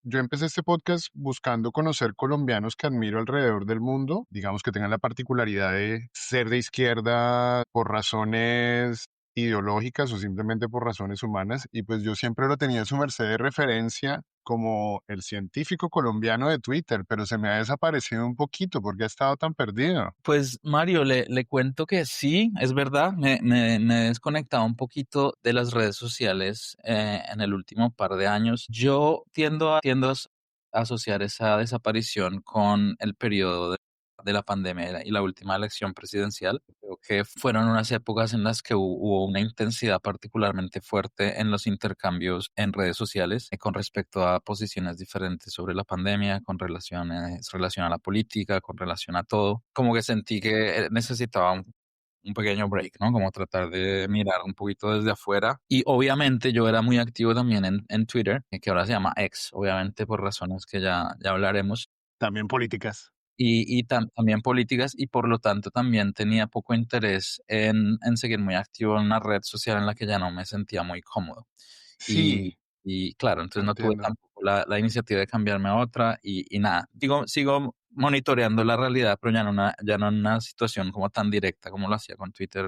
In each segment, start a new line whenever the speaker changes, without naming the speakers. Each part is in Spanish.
yo empecé este podcast buscando conocer colombianos que admiro alrededor del mundo, digamos que tengan la particularidad de ser de izquierda por razones ideológicas o simplemente por razones humanas. Y pues yo siempre lo tenía a su merced de referencia como el científico colombiano de Twitter, pero se me ha desaparecido un poquito porque ha estado tan perdido.
Pues Mario, le cuento que sí, es verdad, me he desconectado un poquito de las redes sociales en el último par de años. Yo tiendo a asociar esa desaparición con el periodo de la pandemia y la última elección presidencial. Creo que fueron unas épocas en las que hubo una intensidad particularmente fuerte en los intercambios en redes sociales con respecto a posiciones diferentes sobre la pandemia, relación a la política, con relación a todo. Como que sentí que necesitaba un pequeño break, ¿no? Como tratar de mirar un poquito desde afuera. Y obviamente yo era muy activo también en Twitter, que ahora se llama X, obviamente por razones que ya hablaremos
También políticas.
también políticas, y por lo tanto también tenía poco interés en seguir muy activo en una red social en la que ya no me sentía muy cómodo. Y,
Sí,
y claro, entonces no tuve
entiendo.
tampoco la iniciativa de cambiarme a otra y nada, sigo monitoreando la realidad, pero ya no en una situación como tan directa como lo hacía con Twitter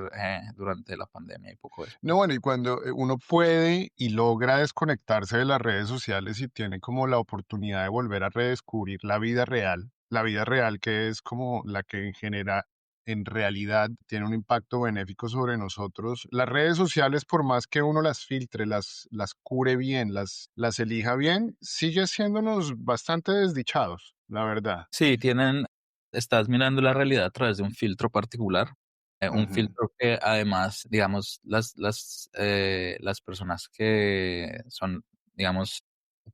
durante la pandemia y poco
No,
después.
bueno, y cuando uno puede y logra desconectarse de las redes sociales y tiene como la oportunidad de volver a redescubrir la vida real que es como la que en realidad tiene un impacto benéfico sobre nosotros. Las redes sociales, por más que uno las filtre, las cure bien, las elija bien, sigue haciéndonos bastante desdichados, la verdad.
Sí, estás mirando la realidad a través de un filtro particular, un
Ujú,
filtro que además, digamos, las personas que son, digamos,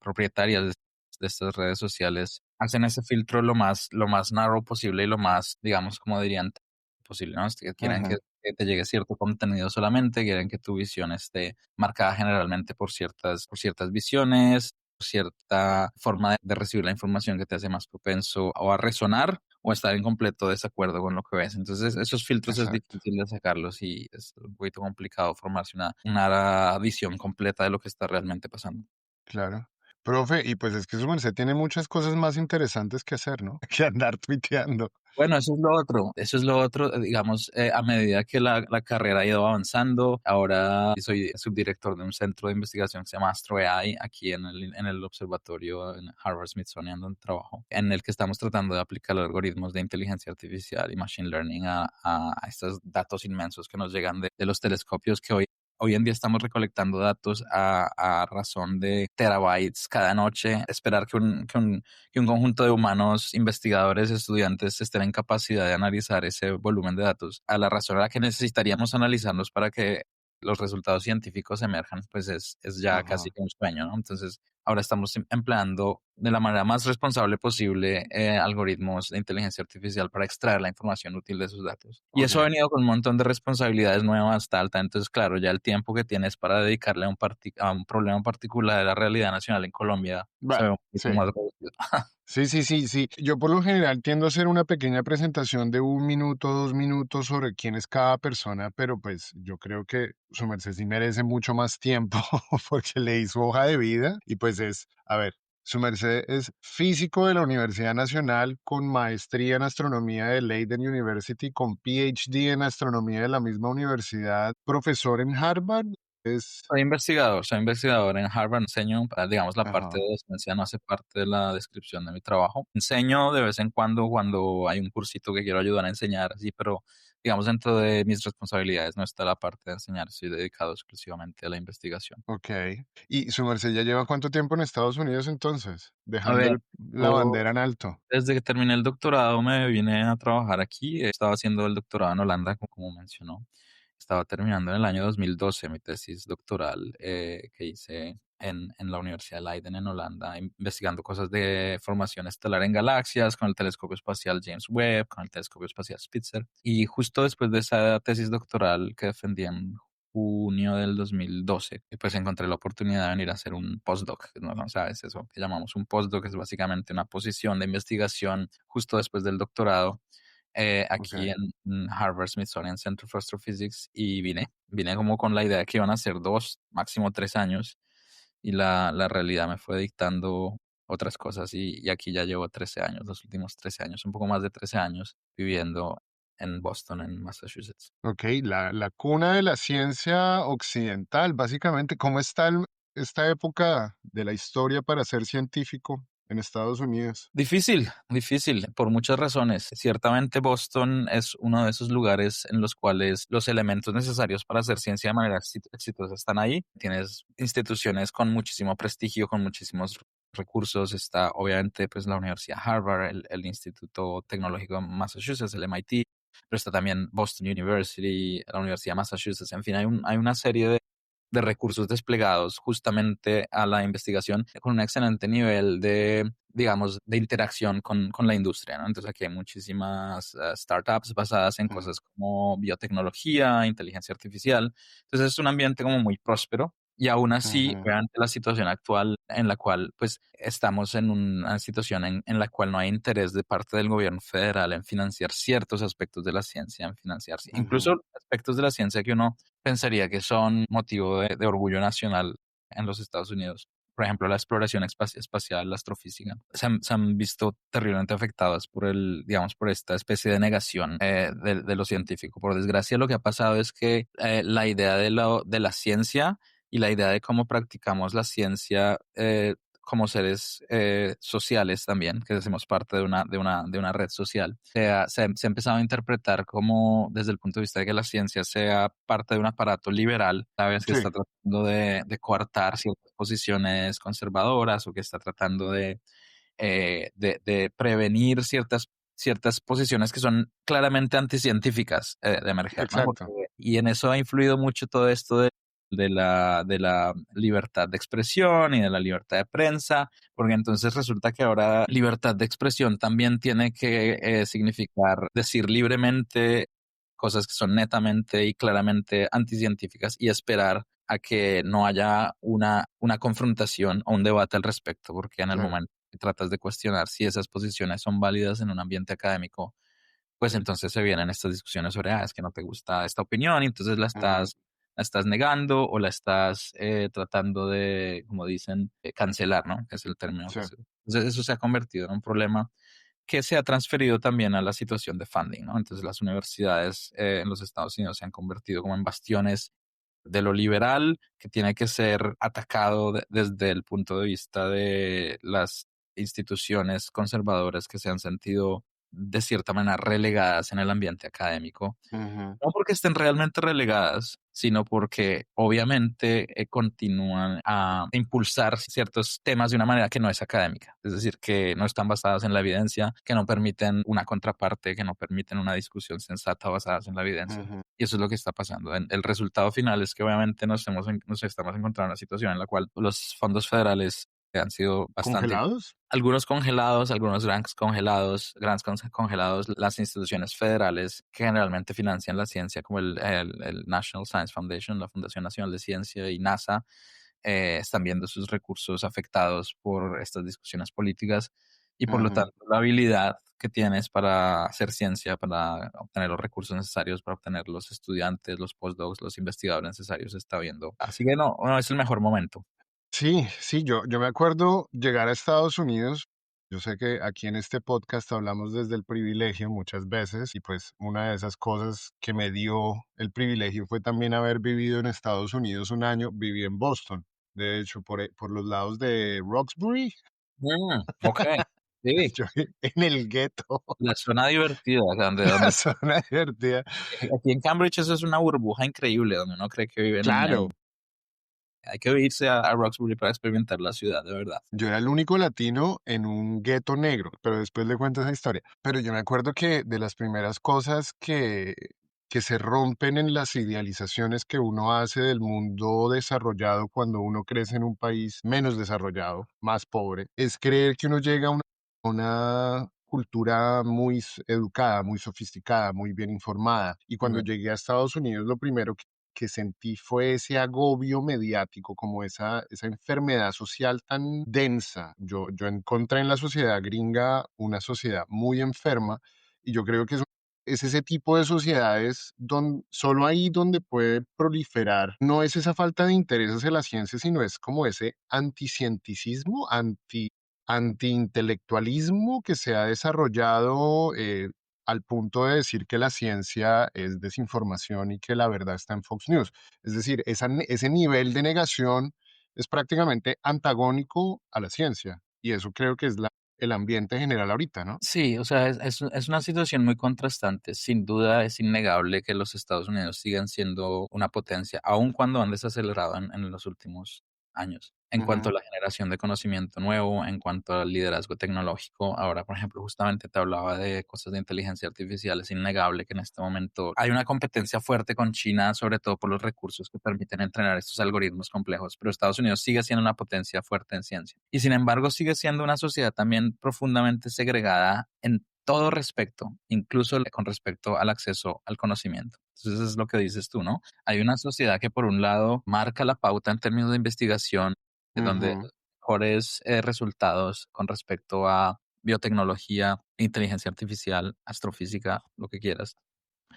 propietarias de estas redes sociales hacen ese filtro lo más narrow posible y lo más, digamos, como dirían, posible, ¿no? Que quieren
ujú,
que te llegue cierto contenido solamente, quieren que tu visión esté marcada generalmente por ciertas visiones, cierta forma de recibir la información que te hace más propenso o a resonar o a estar en completo desacuerdo con lo que ves. Entonces, esos filtros es
exacto,
difícil de sacarlos y es un poquito complicado formarse una visión completa de lo que está realmente pasando.
claro. Profe, y pues es que su merced tiene muchas cosas más interesantes que hacer, ¿no? Que andar tuiteando.
Bueno, eso es lo otro, digamos, a medida que la carrera ha ido avanzando, ahora soy subdirector de un centro de investigación que se llama Astro AI, aquí en el observatorio en Harvard Smithsonian donde trabajo, en el que estamos tratando de aplicar algoritmos de inteligencia artificial y machine learning a estos datos inmensos que nos llegan de los telescopios que hoy en día estamos recolectando datos a razón de terabytes cada noche. Esperar que un conjunto de humanos, investigadores, estudiantes estén en capacidad de analizar ese volumen de datos a la razón a la que necesitaríamos analizarlos para que los resultados científicos emerjan, pues es ya casi
Ajá,
que un sueño, ¿no? Entonces, ahora estamos empleando de la manera más responsable posible algoritmos de inteligencia artificial para extraer la información útil de esos datos. Y eso ha
ok.
venido con un montón de responsabilidades nuevas, alta. Entonces, claro, ya el tiempo que tienes para dedicarle a un problema particular de la realidad nacional en Colombia se ve
Va,
un poquito
sí.
más reducido.
Sí, sí, sí, sí. Yo por lo general tiendo a hacer una pequeña presentación de 1 minuto, 2 minutos sobre quién es cada persona, pero pues yo creo que su merced sí merece mucho más tiempo porque leí su hoja de vida y pues a ver, su merced es físico de la Universidad Nacional con maestría en astronomía de Leiden University, con PhD en astronomía de la misma universidad, profesor en Harvard. Es,
Soy investigador en Harvard, enseño, digamos, la parte
ajá,
de docencia no hace parte de la descripción de mi trabajo. Enseño de vez en cuando hay un cursito que quiero ayudar a enseñar, sí, pero digamos, dentro de mis responsabilidades no está la parte de enseñar, estoy dedicado exclusivamente a la investigación.
ok. ¿Y su merced ya lleva cuánto tiempo en Estados Unidos entonces?
A
Dejando
ver,
la
yo
bandera en alto.
desde que terminé el doctorado me vine a trabajar aquí. Estaba haciendo el doctorado en Holanda, como mencionó. Estaba terminando en el año 2012 mi tesis doctoral que hice en la Universidad de Leiden en Holanda, investigando cosas de formación estelar en galaxias con el telescopio espacial James Webb, con el telescopio espacial Spitzer. Y justo después de esa tesis doctoral que defendí en junio del 2012, y pues encontré la oportunidad de venir a hacer un postdoc, ¿no? ¿No sabes eso que llamamos un postdoc? Que es básicamente una posición de investigación justo después del doctorado
Ok.
aquí en Harvard Smithsonian Center for Astrophysics y vine como con la idea de que iban a ser 2, máximo 3 años y la realidad me fue dictando otras cosas. Y aquí ya llevo 13 años, los últimos 13 años, un poco más de 13 años viviendo en Boston, en Massachusetts.
Ok, la cuna de la ciencia occidental, básicamente. ¿Cómo está esta época de la historia para ser científico en Estados Unidos?
Difícil, difícil, por muchas razones. Ciertamente Boston es uno de esos lugares en los cuales los elementos necesarios para hacer ciencia de manera exitosa están ahí. Tienes instituciones con muchísimo prestigio, con muchísimos recursos. Está obviamente pues la Universidad Harvard, el Instituto Tecnológico de Massachusetts, el MIT, pero está también Boston University, la Universidad de Massachusetts. En fin, hay una serie de recursos desplegados justamente a la investigación con un excelente nivel de, digamos, de interacción con la industria, ¿no? Entonces aquí hay muchísimas startups basadas en
Ujú,
cosas como biotecnología, inteligencia artificial. Entonces es un ambiente como muy próspero. Y aún así,
ujú,
vean la situación actual en la cual pues estamos en una situación en la cual no hay interés de parte del gobierno federal en financiar ciertos aspectos de la ciencia, en financiar incluso
ujú.
aspectos de la ciencia que uno pensaría que son motivo de orgullo nacional en los Estados Unidos. Por ejemplo, la exploración espacial, la astrofísica, se han visto terriblemente afectadas por digamos, por esta especie de negación de lo científico. Por desgracia, lo que ha pasado es que la idea de la ciencia y la idea de cómo practicamos la ciencia como seres sociales también, que hacemos parte de una red social, se ha empezado a interpretar como desde el punto de vista de que la ciencia sea parte de un aparato liberal, sabes que
Sí,
está tratando de coartar ciertas posiciones conservadoras o que está tratando de prevenir ciertas posiciones que son claramente anticientíficas de emerger, ¿no?
exacto.
Y en eso ha influido mucho todo esto de la libertad de expresión y de la libertad de prensa, porque entonces resulta que ahora libertad de expresión también tiene que significar decir libremente cosas que son netamente y claramente anticientíficas y esperar a que no haya una confrontación o un debate al respecto, porque en el
Claro.
momento que tratas de cuestionar si esas posiciones son válidas en un ambiente académico, pues entonces se vienen estas discusiones sobre, es que no te gusta esta opinión, y entonces
Ujú,
la estás negando o la estás tratando de, como dicen, cancelar, ¿no? Que es el término
sí.
que se. Entonces eso se ha convertido en un problema que se ha transferido también a la situación de funding, ¿no? Entonces las universidades en los Estados Unidos se han convertido como en bastiones de lo liberal que tiene que ser atacado desde el punto de vista de las instituciones conservadoras que se han sentido de cierta manera relegadas en el ambiente académico,
Ujú,
no porque estén realmente relegadas, sino porque obviamente continúan a impulsar ciertos temas de una manera que no es académica, es decir, que no están basadas en la evidencia, que no permiten una contraparte, que no permiten una discusión sensata basadas en la evidencia.
ujú.
Y eso es lo que está pasando. El resultado final es que obviamente nos estamos encontrando en una situación en la cual los fondos federales han sido bastante
¿Congelados?
algunos congelados, algunos grants congelados, las instituciones federales que generalmente financian la ciencia, como el National Science Foundation, la Fundación Nacional de Ciencia y NASA, están viendo sus recursos afectados por estas discusiones políticas y por lo
Ujú.
tanto la habilidad que tienes para hacer ciencia, para obtener los recursos necesarios, para obtener los estudiantes, los postdocs, los investigadores necesarios, se está viendo. Así que no es el mejor momento.
Sí, sí, yo me acuerdo llegar a Estados Unidos. Yo sé que aquí en este podcast hablamos desde el privilegio muchas veces y pues una de esas cosas que me dio el privilegio fue también haber vivido en Estados Unidos un año. Viví en Boston, de hecho, por los lados de Roxbury.
Ok, sí.
Yo en el gueto,
La zona divertida, o sea,
la
donde
zona divertida.
aquí en Cambridge eso es una burbuja increíble, donde uno cree que vive
Claro,
hay que irse a Roxbury para experimentar la ciudad, de verdad.
yo era el único latino en un gueto negro, pero después le cuento esa historia. Pero yo me acuerdo que de las primeras cosas que se rompen en las idealizaciones que uno hace del mundo desarrollado cuando uno crece en un país menos desarrollado, más pobre, es creer que uno llega a una cultura muy educada, muy sofisticada, muy bien informada. Y cuando
Mm,
llegué a Estados Unidos, lo primero que sentí fue ese agobio mediático, como esa enfermedad social tan densa. Yo encontré en la sociedad gringa una sociedad muy enferma y yo creo que es ese tipo de sociedades donde solo ahí donde puede proliferar. No es esa falta de interés hacia la ciencia, sino es como ese anticienticismo, antiintelectualismo que se ha desarrollado al punto de decir que la ciencia es desinformación y que la verdad está en Fox News. Es decir, ese nivel de negación es prácticamente antagónico a la ciencia y eso creo que es el ambiente general ahorita, ¿no?
Sí, o sea, es una situación muy contrastante. Sin duda es innegable que los Estados Unidos sigan siendo una potencia, aun cuando han desacelerado en los últimos años. En cuanto a
Ujú,
la generación de conocimiento nuevo, en cuanto al liderazgo tecnológico, ahora, por ejemplo, justamente te hablaba de cosas de inteligencia artificial. Es innegable que en este momento hay una competencia fuerte con China, sobre todo por los recursos que permiten entrenar estos algoritmos complejos, pero Estados Unidos sigue siendo una potencia fuerte en ciencia. Y sin embargo, sigue siendo una sociedad también profundamente segregada en todo respecto, incluso con respecto al acceso al conocimiento. Entonces es lo que dices tú, ¿no? Hay una sociedad que por un lado marca la pauta en términos de investigación, donde
ujú,
los mejores resultados con respecto a biotecnología, inteligencia artificial, astrofísica, lo que quieras,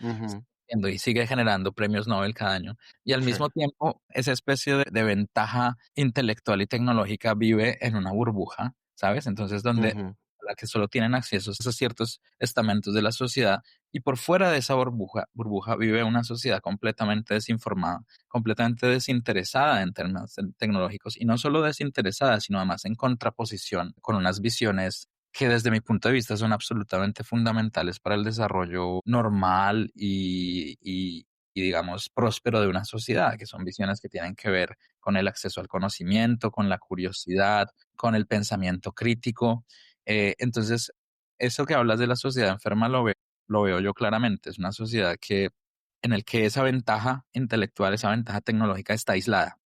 ujú.
y sigue generando premios Nobel cada año. Y al
Sí.
mismo tiempo, esa especie de ventaja intelectual y tecnológica vive en una burbuja, ¿sabes? Entonces, donde
Ujú,
a la que solo tienen acceso a ciertos estamentos de la sociedad y por fuera de esa burbuja vive una sociedad completamente desinformada, completamente desinteresada en términos tecnológicos y no solo desinteresada, sino además en contraposición con unas visiones que desde mi punto de vista son absolutamente fundamentales para el desarrollo normal y, digamos, próspero de una sociedad, que son visiones que tienen que ver con el acceso al conocimiento, con la curiosidad, con el pensamiento crítico. Entonces, eso que hablas de la sociedad enferma lo veo yo claramente. Es una sociedad en el que esa ventaja intelectual, esa ventaja tecnológica está aislada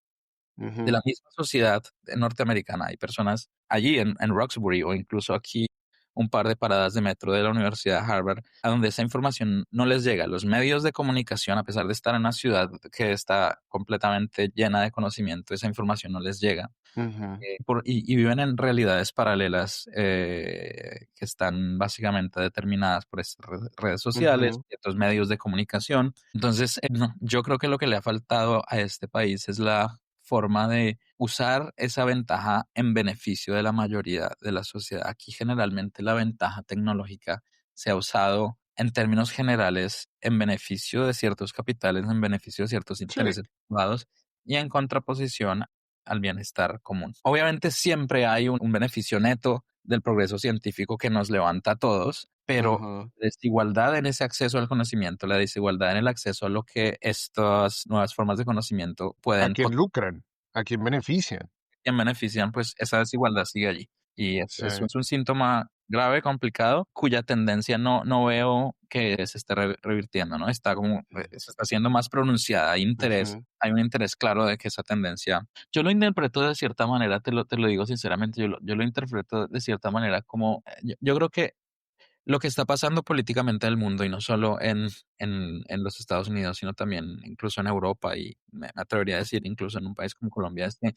de la
ujú,
misma sociedad norteamericana. Hay personas allí en Roxbury o incluso aquí un par de paradas de metro de la Universidad de Harvard, a donde esa información no les llega. Los medios de comunicación, a pesar de estar en una ciudad que está completamente llena de conocimiento, esa información no les llega.
ujú,
Y viven en realidades paralelas que están básicamente determinadas por estas redes sociales,
ujú.
y estos medios de comunicación. Entonces, no, yo creo que lo que le ha faltado a este país es la forma de usar esa ventaja en beneficio de la mayoría de la sociedad. Aquí generalmente la ventaja tecnológica se ha usado en términos generales en beneficio de ciertos capitales, en beneficio de ciertos
Sí.
intereses privados y en contraposición al bienestar común. Obviamente siempre hay un beneficio neto del progreso científico que nos levanta a todos, pero
Ajá.
la desigualdad en ese acceso al conocimiento, la desigualdad en el acceso a lo que estas nuevas formas de conocimiento
¿A
pueden
quién lucran? ¿A quién benefician?
quien benefician, pues esa desigualdad sigue allí. Y
Sí.
eso es un síntoma grave, complicado, cuya tendencia no veo que se esté revirtiendo, ¿no? Está como, se está haciendo más pronunciada,
Ujú,
hay un interés claro de que esa tendencia, yo lo interpreto de cierta manera, te lo digo sinceramente, yo lo interpreto de cierta manera como, yo creo que lo que está pasando políticamente en el mundo y no solo en los Estados Unidos, sino también incluso en Europa y me atrevería a decir incluso en un país como Colombia, es que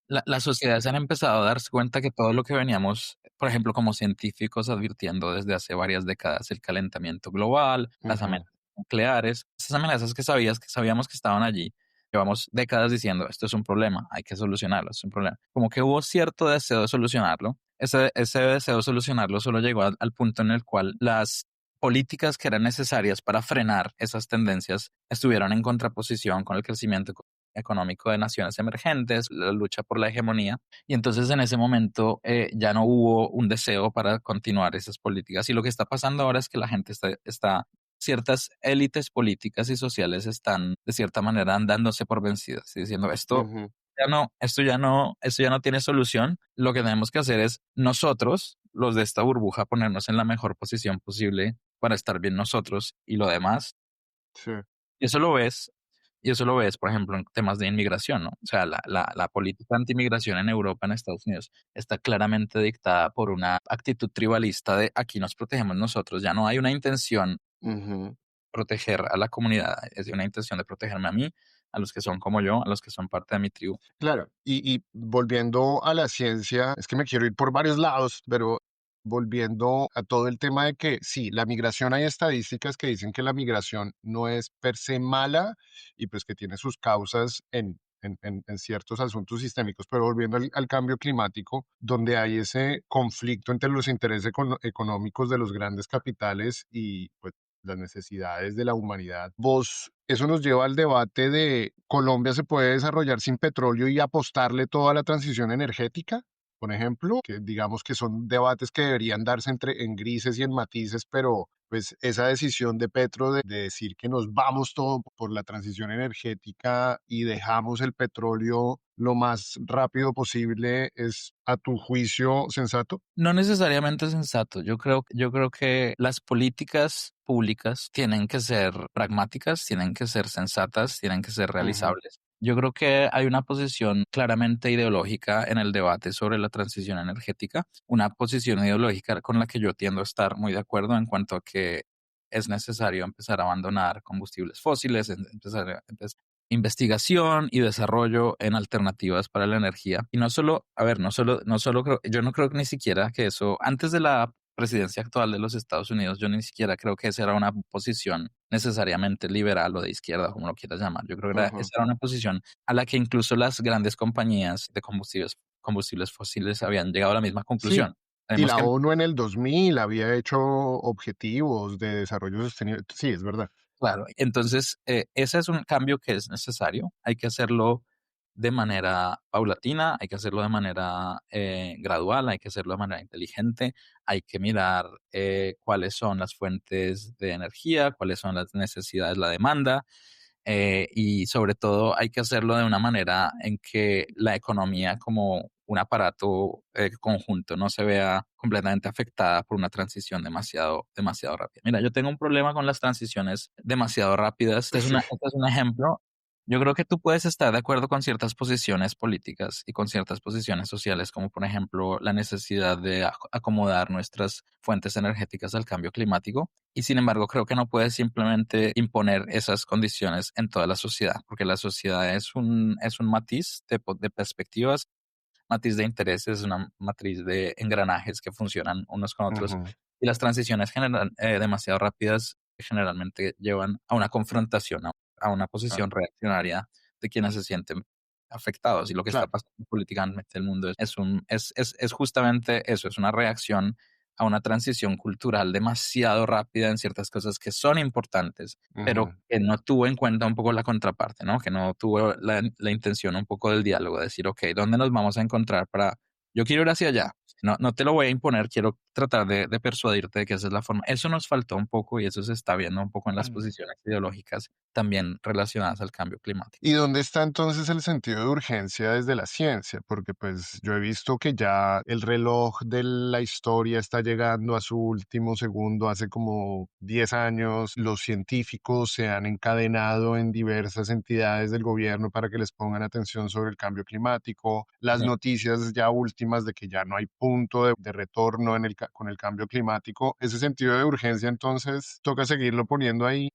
las sociedades han empezado a darse cuenta que todo lo que veníamos, por ejemplo, como científicos advirtiendo desde hace varias décadas, el calentamiento global, las
ujú,
amenazas nucleares, esas amenazas que sabíamos que estaban allí, llevamos décadas diciendo, esto es un problema, hay que solucionarlo, es un problema. Como que hubo cierto deseo de solucionarlo. Ese deseo de solucionarlo solo llegó al punto en el cual las políticas que eran necesarias para frenar esas tendencias estuvieron en contraposición con el crecimiento económico de naciones emergentes, la lucha por la hegemonía. Y entonces en ese momento ya no hubo un deseo para continuar esas políticas. Y lo que está pasando ahora es que la gente ciertas élites políticas y sociales están de cierta manera andándose por vencidas y diciendo
ujú.
esto ya no tiene solución. Lo que tenemos que hacer es nosotros, los de esta burbuja, ponernos en la mejor posición posible para estar bien nosotros y lo demás.
Sí.
Y eso lo ves y eso lo ves, por ejemplo, en temas de inmigración, ¿no? O sea, la política antimigración en Europa, en Estados Unidos, está claramente dictada por una actitud tribalista de aquí nos protegemos nosotros. Ya no hay una intención de
Ujú.
proteger a la comunidad, es una intención de protegerme a mí, a los que son como yo, a los que son parte de mi tribu.
Claro, y volviendo a la ciencia, es que me quiero ir por varios lados, pero volviendo a todo el tema de que sí, la migración, hay estadísticas que dicen que la migración no es per se mala y pues que tiene sus causas en ciertos asuntos sistémicos. Pero volviendo al cambio climático, donde hay ese conflicto entre los intereses económicos de los grandes capitales y pues las necesidades de la humanidad. Eso nos lleva al debate de Colombia se puede desarrollar sin petróleo y apostarle toda la transición energética, por ejemplo, que digamos que son debates que deberían darse en grises y en matices, pero pues esa decisión de Petro de decir que nos vamos todo por la transición energética y dejamos el petróleo lo más rápido posible, ¿es a tu juicio sensato?
No necesariamente sensato. Yo creo que las políticas públicas tienen que ser pragmáticas, tienen que ser sensatas, tienen que ser
Ujú,
realizables. Yo creo que hay una posición claramente ideológica en el debate sobre la transición energética, una posición ideológica con la que yo tiendo a estar muy de acuerdo en cuanto a que es necesario empezar a abandonar combustibles fósiles, investigación y desarrollo en alternativas para la energía. Y no solo, a ver, no solo creo, yo no creo que ni siquiera que eso, antes de la presidencia actual de los Estados Unidos, yo ni siquiera creo que esa era una posición necesariamente liberal o de izquierda, como lo quieras llamar. Yo creo que
ujú.
esa era una posición a la que incluso las grandes compañías de combustibles fósiles habían llegado a la misma
Sí,
conclusión.
y
Tenemos
la
que
ONU en el 2000 había hecho objetivos de desarrollo sostenible. Sí, es verdad.
Claro, entonces ese es un cambio que es necesario. Hay que hacerlo de manera paulatina, hay que hacerlo de manera gradual, hay que hacerlo de manera inteligente, hay que mirar cuáles son las fuentes de energía, cuáles son las necesidades, la demanda, y sobre todo hay que hacerlo de una manera en que la economía como un aparato conjunto no se vea completamente afectada por una transición demasiado rápida. Mira, yo tengo un problema con las transiciones demasiado rápidas.
Sí.
Este es un ejemplo. Yo creo que tú puedes estar de acuerdo con ciertas posiciones políticas y con ciertas posiciones sociales, como por ejemplo la necesidad de acomodar nuestras fuentes energéticas al cambio climático. Y sin embargo, creo que no puedes simplemente imponer esas condiciones en toda la sociedad, porque la sociedad es un matiz de perspectivas, matiz de intereses, una matriz de engranajes que funcionan unos con otros.
Ujú,
Y las transiciones demasiado rápidas generalmente llevan a una confrontación, a una
ah,
posición reaccionaria de quienes se sienten afectados. Y lo que está
claro.
pasando políticamente en el mundo es justamente eso, es una reacción a una transición cultural demasiado rápida en ciertas cosas que son importantes, pero
Ujú.
que no tuvo en cuenta un poco la contraparte, ¿no? Que no tuvo la intención un poco del diálogo, de decir, ok, ¿dónde nos vamos a encontrar para... Yo quiero ir hacia allá, no te lo voy a imponer, quiero tratar de persuadirte de que esa es la forma. Eso nos faltó un poco y eso se está viendo un poco en las posiciones ideológicas también relacionadas al cambio climático.
¿Y dónde está entonces el sentido de urgencia desde la ciencia? Porque pues yo he visto que ya el reloj de la historia está llegando a su último segundo. Hace como 10 años los científicos se han encadenado en diversas entidades del gobierno para que les pongan atención sobre el cambio climático. Las
Ujú.
noticias ya últimas de que ya no hay punto de retorno con el cambio climático. Ese sentido de urgencia entonces toca seguirlo poniendo ahí.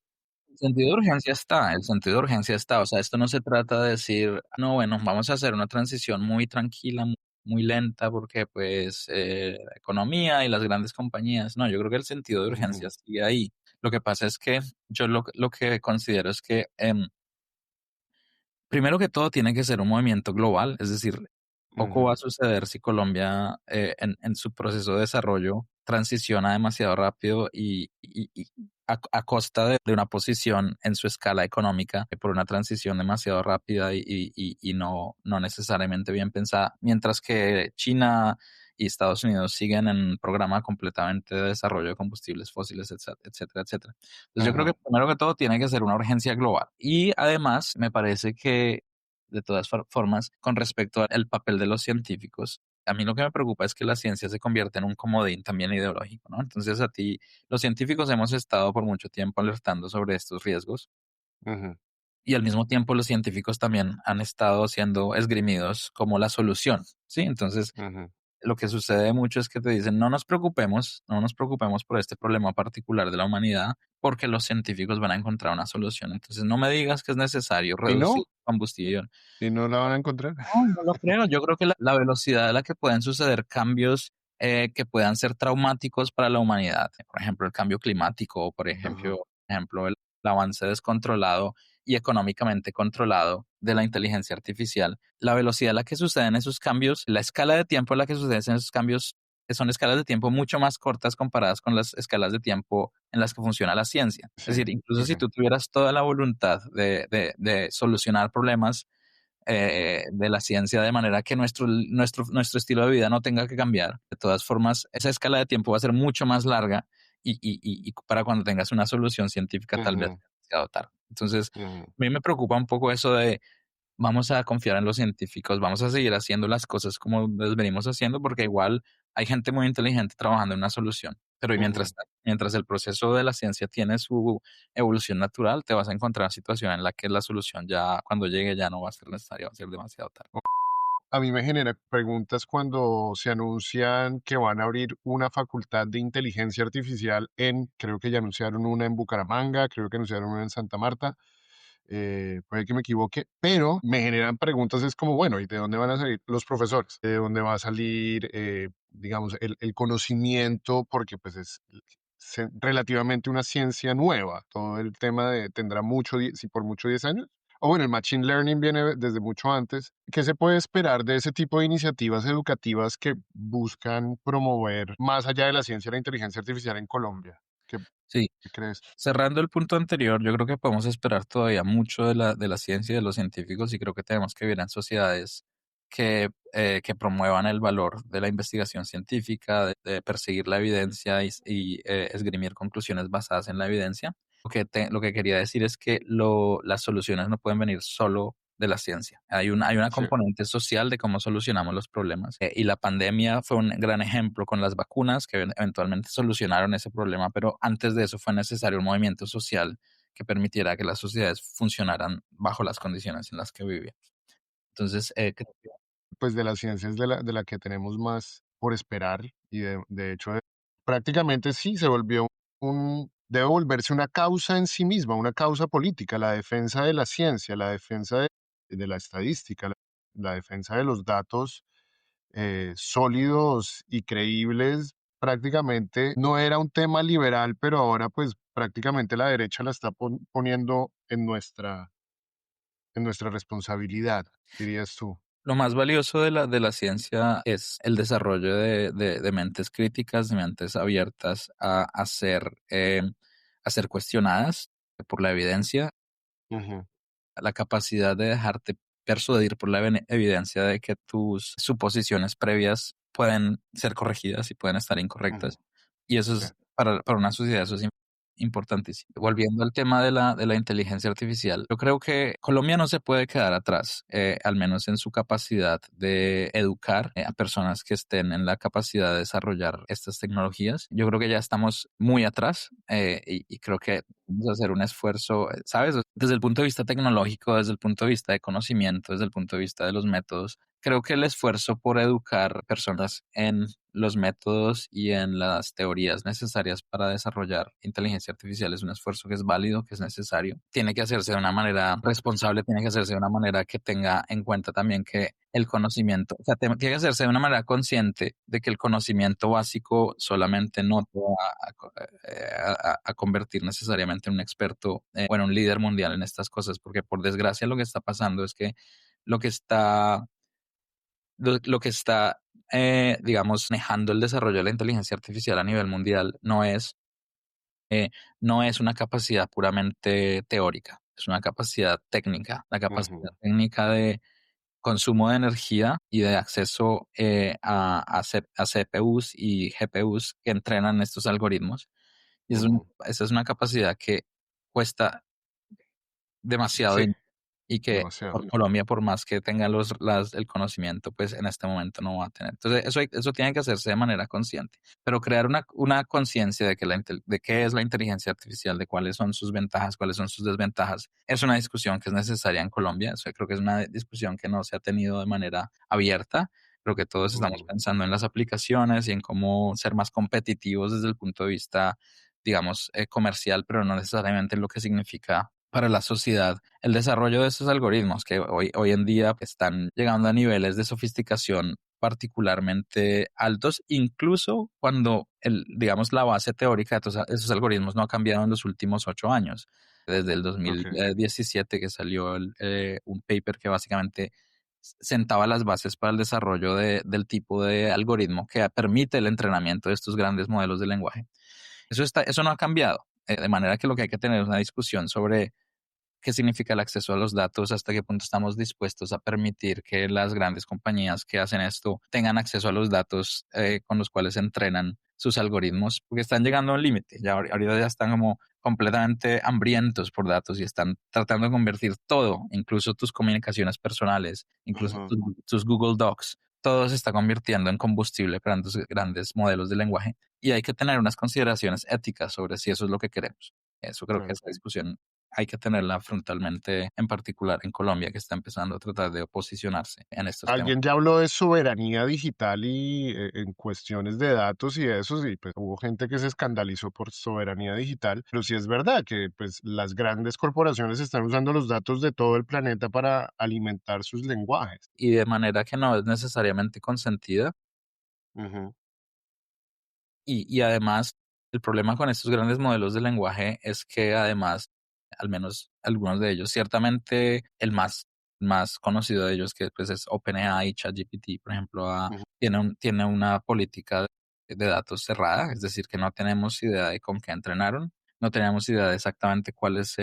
El sentido de urgencia está, o sea, esto no se trata de decir, no, bueno, vamos a hacer una transición muy tranquila, muy lenta, porque pues la economía y las grandes compañías, no, yo creo que el sentido de urgencia
Ujú,
sigue ahí. Lo que pasa es que yo lo que considero es que primero que todo, tiene que ser un movimiento global, es decir, poco
ujú,
va a suceder si Colombia en su proceso de desarrollo transiciona demasiado rápido y a costa de una posición en su escala económica por una transición demasiado rápida y no necesariamente bien pensada, mientras que China y Estados Unidos siguen en un programa completamente de desarrollo de combustibles fósiles, etcétera, etcétera. Entonces yo creo que
ujú,
primero que todo tiene que ser una urgencia global. Y además me parece que de todas formas, con respecto al papel de los científicos, a mí lo que me preocupa es que la ciencia se convierte en un comodín también ideológico, ¿no? Entonces a ti, los científicos hemos estado por mucho tiempo alertando sobre estos riesgos
ujú,
y al mismo tiempo los científicos también han estado siendo esgrimidos como la solución, ¿sí? Entonces
ujú.
lo que sucede mucho es que te dicen, no nos preocupemos por este problema particular de la humanidad, porque los científicos van a encontrar una solución. Entonces, no me digas que es necesario
¿Y
reducir
no?
combustible.
¿Y no la van a encontrar?
No, no lo creo. Yo creo que la velocidad a la que pueden suceder cambios que puedan ser traumáticos para la humanidad, por ejemplo, el cambio climático, o por
Ajá.
ejemplo, el avance descontrolado y económicamente controlado de la inteligencia artificial, la velocidad a la que suceden esos cambios, la escala de tiempo a la que suceden esos cambios, son escalas de tiempo mucho más cortas comparadas con las escalas de tiempo en las que funciona la ciencia.
Sí,
Es decir,
sí,
incluso
sí.
si tú tuvieras toda la voluntad de solucionar problemas de la ciencia de manera que nuestro estilo de vida no tenga que cambiar. De todas formas, esa escala de tiempo va a ser mucho más larga y para cuando tengas una solución científica tal vez
Ujú,
sea demasiado tarde. Entonces,
ujú,
a mí me preocupa un poco eso de vamos a confiar en los científicos, vamos a seguir haciendo las cosas como las venimos haciendo, porque igual hay gente muy inteligente trabajando en una solución. Pero y
ujú.
mientras el proceso de la ciencia tiene su evolución natural, te vas a encontrar en situación en la que la solución ya, cuando llegue, ya no va a ser necesaria, va a ser demasiado tarde.
A mí me genera preguntas cuando se anuncian que van a abrir una facultad de inteligencia artificial creo que ya anunciaron una en Bucaramanga, creo que anunciaron una en Santa Marta, puede que me equivoque, pero me generan preguntas, es como, bueno, ¿y de dónde van a salir los profesores? ¿De dónde va a salir, digamos, el conocimiento? Porque pues es relativamente una ciencia nueva, todo el tema tendrá mucho, si por mucho 10 años. O bueno, el Machine Learning viene desde mucho antes. ¿Qué se puede esperar de ese tipo de iniciativas educativas que buscan promover más allá de la ciencia la inteligencia artificial en Colombia? ¿Qué,
Sí,
qué crees?
cerrando el punto anterior, yo creo que podemos esperar todavía mucho de la ciencia y de los científicos y creo que tenemos que vivir en sociedades que promuevan el valor de la investigación científica, de perseguir la evidencia y esgrimir conclusiones basadas en la evidencia. Lo que quería decir es que las soluciones no pueden venir solo de la ciencia. Hay una
Sí.
componente social de cómo solucionamos los problemas. Y la pandemia fue un gran ejemplo con las vacunas que eventualmente solucionaron ese problema, pero antes de eso fue necesario un movimiento social que permitiera que las sociedades funcionaran bajo las condiciones en las que vivían. Entonces, creo que
Pues de la ciencia es de la que tenemos más por esperar y de hecho prácticamente sí se volvió debe volverse una causa en sí misma, una causa política, la defensa de la ciencia, la defensa de la estadística, la defensa de los datos sólidos y creíbles. Prácticamente no era un tema liberal, pero ahora pues prácticamente la derecha la está poniendo en nuestra responsabilidad, dirías tú.
lo más valioso de la ciencia es el desarrollo de mentes críticas, de mentes abiertas a ser cuestionadas por la evidencia,
Ujú,
la capacidad de dejarte persuadir por la evidencia de que tus suposiciones previas pueden ser corregidas y pueden estar
ujú,
incorrectas. Y eso
sí.
es, para una sociedad, eso es importantísimo. Volviendo al tema de la inteligencia artificial, yo creo que Colombia no se puede quedar atrás, al menos en su capacidad de educar a personas que estén en la capacidad de desarrollar estas tecnologías. Yo creo que ya estamos muy atrás y creo que vamos a hacer un esfuerzo, ¿sabes? Desde el punto de vista tecnológico, desde el punto de vista de conocimiento, desde el punto de vista de los métodos. Creo que el esfuerzo por educar personas en los métodos y en las teorías necesarias para desarrollar inteligencia artificial es un esfuerzo que es válido, que es necesario. Tiene que hacerse de una manera responsable, tiene que hacerse de una manera que tenga en cuenta también que el conocimiento, o sea, tiene que hacerse de una manera consciente de que el conocimiento básico solamente no te va a convertir necesariamente en un experto o en un líder mundial en estas cosas, porque por desgracia lo que está pasando es que lo que está lo que está, digamos, manejando el desarrollo de la inteligencia artificial a nivel mundial eh, no es una capacidad puramente teórica, es una capacidad técnica, la capacidad
Ujú,
técnica de consumo de energía y de acceso a CPUs y GPUs que entrenan estos algoritmos. Y
ujú,
esa es una capacidad que cuesta demasiado
sí,
dinero y que
demasiado.
por Colombia, por más que tenga el conocimiento, pues en este momento no va a tener. Entonces, eso tiene que hacerse de manera consciente, pero crear una conciencia de que de qué es la inteligencia artificial, de cuáles son sus ventajas, cuáles son sus desventajas, es una discusión que es necesaria en Colombia. Eso creo que es una discusión que no se ha tenido de manera abierta. Creo que todos estamos
Ujú,
pensando en las aplicaciones y en cómo ser más competitivos desde el punto de vista, digamos, comercial, pero no necesariamente lo que significa para la sociedad el desarrollo de esos algoritmos que hoy en día están llegando a niveles de sofisticación particularmente altos, incluso cuando digamos, la base teórica de esos algoritmos no ha cambiado en los últimos 8 años. desde el
Ok.
2017 que salió un paper que básicamente sentaba las bases para el desarrollo del tipo de algoritmo que permite el entrenamiento de estos grandes modelos de lenguaje. Eso no ha cambiado, de manera que lo que hay que tener es una discusión sobre qué significa el acceso a los datos, hasta qué punto estamos dispuestos a permitir que las grandes compañías que hacen esto tengan acceso a los datos con los cuales entrenan sus algoritmos, porque están llegando a un límite. Ya ahorita ya están como completamente hambrientos por datos y están tratando de convertir todo, incluso tus comunicaciones personales, incluso
Ujú.
tus Google Docs, todo se está convirtiendo en combustible para estos grandes modelos de lenguaje y hay que tener unas consideraciones éticas sobre si eso es lo que queremos. Eso creo que
Claro.
esa discusión hay que tenerla frontalmente, en particular en Colombia, que está empezando a tratar de posicionarse en estos temas.
Alguien ya habló de soberanía digital y en cuestiones de datos y eso, sí, pues hubo gente que se escandalizó por soberanía digital, pero sí es verdad que pues las grandes corporaciones están usando los datos de todo el planeta para alimentar sus lenguajes.
Y de manera que no es necesariamente consentida.
Ujú,
Y además, el problema con estos grandes modelos de lenguaje es que además, al menos algunos de ellos, ciertamente más conocido de ellos, que pues es OpenAI, ChatGPT, por ejemplo,
ujú,
tiene una política de datos cerrada, es decir, que no tenemos idea de con qué entrenaron, no tenemos idea de exactamente cuáles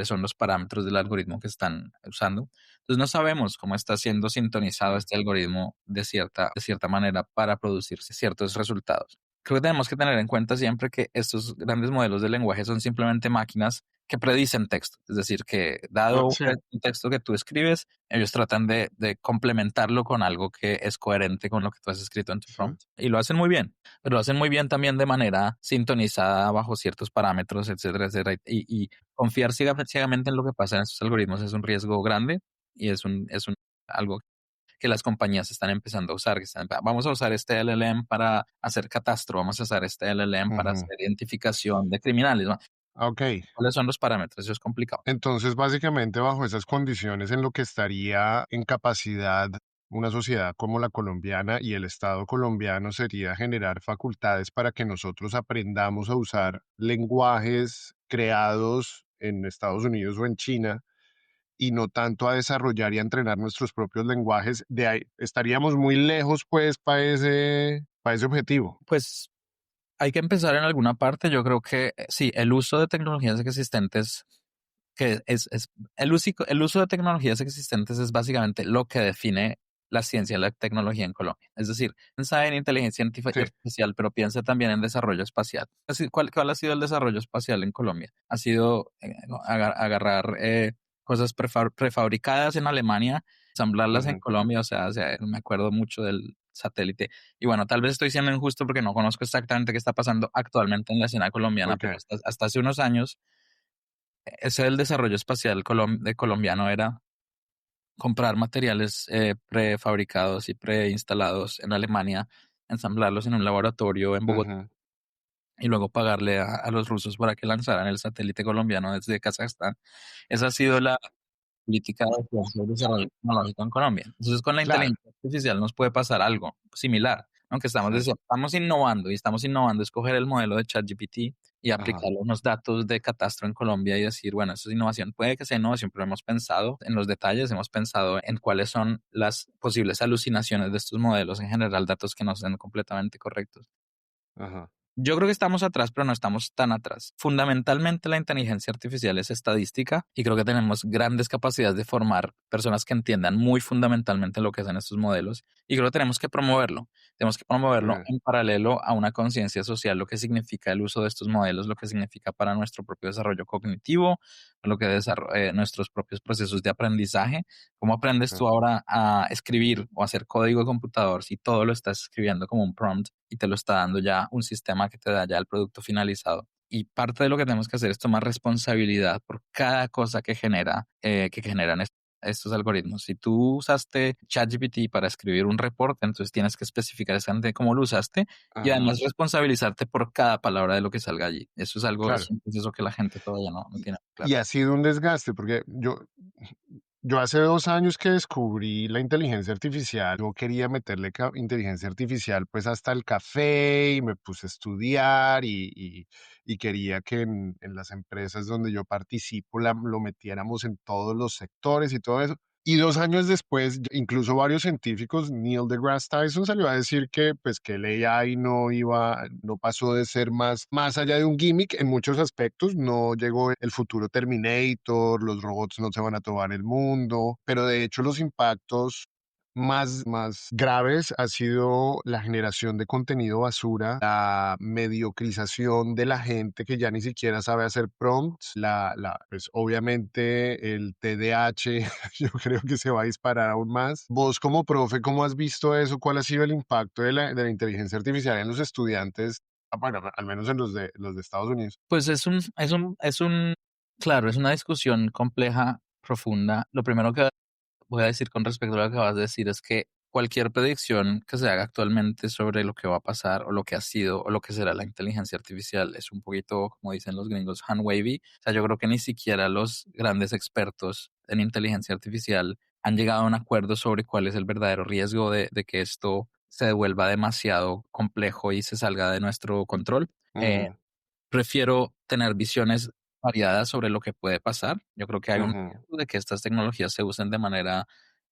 son los parámetros del algoritmo que están usando. Entonces no sabemos cómo está siendo sintonizado
sí,
este algoritmo de cierta manera para producir ciertos resultados. Creo que tenemos que tener en cuenta siempre que estos grandes modelos de lenguaje son simplemente máquinas que predicen texto. Es decir, que
ah,
dado
sí,
un texto que tú escribes, ellos tratan de complementarlo con algo que es coherente con lo que tú has escrito en tu
sí,
prompt. Y lo hacen muy bien, pero lo hacen muy bien también de manera sintonizada bajo ciertos parámetros, etcétera, etcétera. Y confiar ciegamente en lo que pasa en estos algoritmos es un riesgo grande y es algo que las compañías están empezando a usar. Vamos a usar este LLM para hacer catastro, vamos a usar este LLM para
ujú.
hacer identificación de criminales, ¿no?
Ok,
¿Cuáles son los parámetros? Eso es complicado.
entonces básicamente bajo esas condiciones en lo que estaría en capacidad una sociedad como la colombiana y el Estado colombiano sería generar facultades para que nosotros aprendamos a usar lenguajes creados en Estados Unidos o en China y no tanto a desarrollar y a entrenar nuestros propios lenguajes. De ahí estaríamos muy lejos pues para ese objetivo.
Pues hay que empezar en alguna parte. Yo creo que sí, el uso de tecnologías existentes, que es el uso de tecnologías existentes es básicamente lo que define la ciencia y la tecnología en Colombia. Es decir, piensa en inteligencia
Sí,
artificial, pero piensa también en desarrollo espacial. ¿Cuál ha sido el desarrollo espacial en Colombia? Ha sido agarrar cosas prefabricadas en Alemania, ensamblarlas en
ujú,
Colombia. O sea, me acuerdo mucho del satélite. Y bueno, tal vez estoy siendo injusto porque no conozco exactamente qué está pasando actualmente en la escena colombiana,
ok,
pero hasta hace unos años ese del desarrollo espacial de colombiano era comprar materiales prefabricados y preinstalados en Alemania, ensamblarlos en un laboratorio en Bogotá
ujú,
y luego pagarle a los rusos para que lanzaran el satélite colombiano desde Kazajstán. Esa ha sido la política de ciencia y desarrollo tecnológico en Colombia. Entonces, con la
claro,
inteligencia artificial nos puede pasar algo similar, aunque
sí,
estamos innovando y estamos innovando, escoger el modelo de ChatGPT y
ajá,
aplicar unos datos de catastro en Colombia y decir, bueno, eso es innovación. Puede que sea innovación, pero hemos pensado en los detalles, hemos pensado en cuáles son las posibles alucinaciones de estos modelos, en general, datos que no sean completamente correctos.
ajá,
Yo creo que estamos atrás, pero no estamos tan atrás. Fundamentalmente la inteligencia artificial es estadística y creo que tenemos grandes capacidades de formar personas que entiendan muy fundamentalmente lo que hacen estos modelos y creo que tenemos que promoverlo. Tenemos que promoverlo
ok,
en paralelo a una conciencia social, lo que significa el uso de estos modelos, lo que significa para nuestro propio desarrollo cognitivo, lo que nuestros propios procesos de aprendizaje. ¿Cómo aprendes
sí,
tú ahora a escribir o hacer código de computador si todo lo estás escribiendo como un prompt y te lo está dando ya un sistema que te da ya el producto finalizado? Y parte de lo que tenemos que hacer es tomar responsabilidad por cada cosa que generan estos algoritmos. Si tú usaste ChatGPT para escribir un reporte, entonces tienes que especificar exactamente cómo lo usaste y
ajá,
además responsabilizarte por cada palabra de lo que salga allí. Eso es algo,
claro.
es un proceso que la gente todavía no
Y,
tiene claro.
y ha sido un desgaste, porque yo Yo hace 2 años que descubrí la inteligencia artificial, yo quería meterle inteligencia artificial pues hasta el café y me puse a estudiar y quería que en las empresas donde yo participo lo metiéramos en todos los sectores y todo eso. Y 2 años después, incluso varios científicos, Neil deGrasse Tyson salió a decir que, pues, que el AI no pasó de ser más allá de un gimmick en muchos aspectos. No llegó el futuro Terminator, los robots no se van a tomar el mundo, pero de hecho los impactos más graves ha sido la generación de contenido basura, la mediocrización de la gente que ya ni siquiera sabe hacer prompts, pues obviamente el TDAH yo creo que se va a disparar aún más. Vos como profe, ¿cómo has visto eso? ¿Cuál ha sido el impacto de la inteligencia artificial en los estudiantes? Bueno, al menos en los de Estados Unidos.
Pues claro, es una discusión compleja, profunda. Lo primero que voy a decir con respecto a lo que acabas de decir es que cualquier predicción que se haga actualmente sobre lo que va a pasar o lo que ha sido o lo que será la inteligencia artificial es un poquito, como dicen los gringos, hand wavy. O sea, yo creo que ni siquiera los grandes expertos en inteligencia artificial han llegado a un acuerdo sobre cuál es el verdadero riesgo de que esto se devuelva demasiado complejo y se salga de nuestro control. Eh,
Ujú,
Prefiero tener visiones variadas sobre lo que puede pasar. Yo creo que hay un
ujú,
riesgo de que estas tecnologías se usen de manera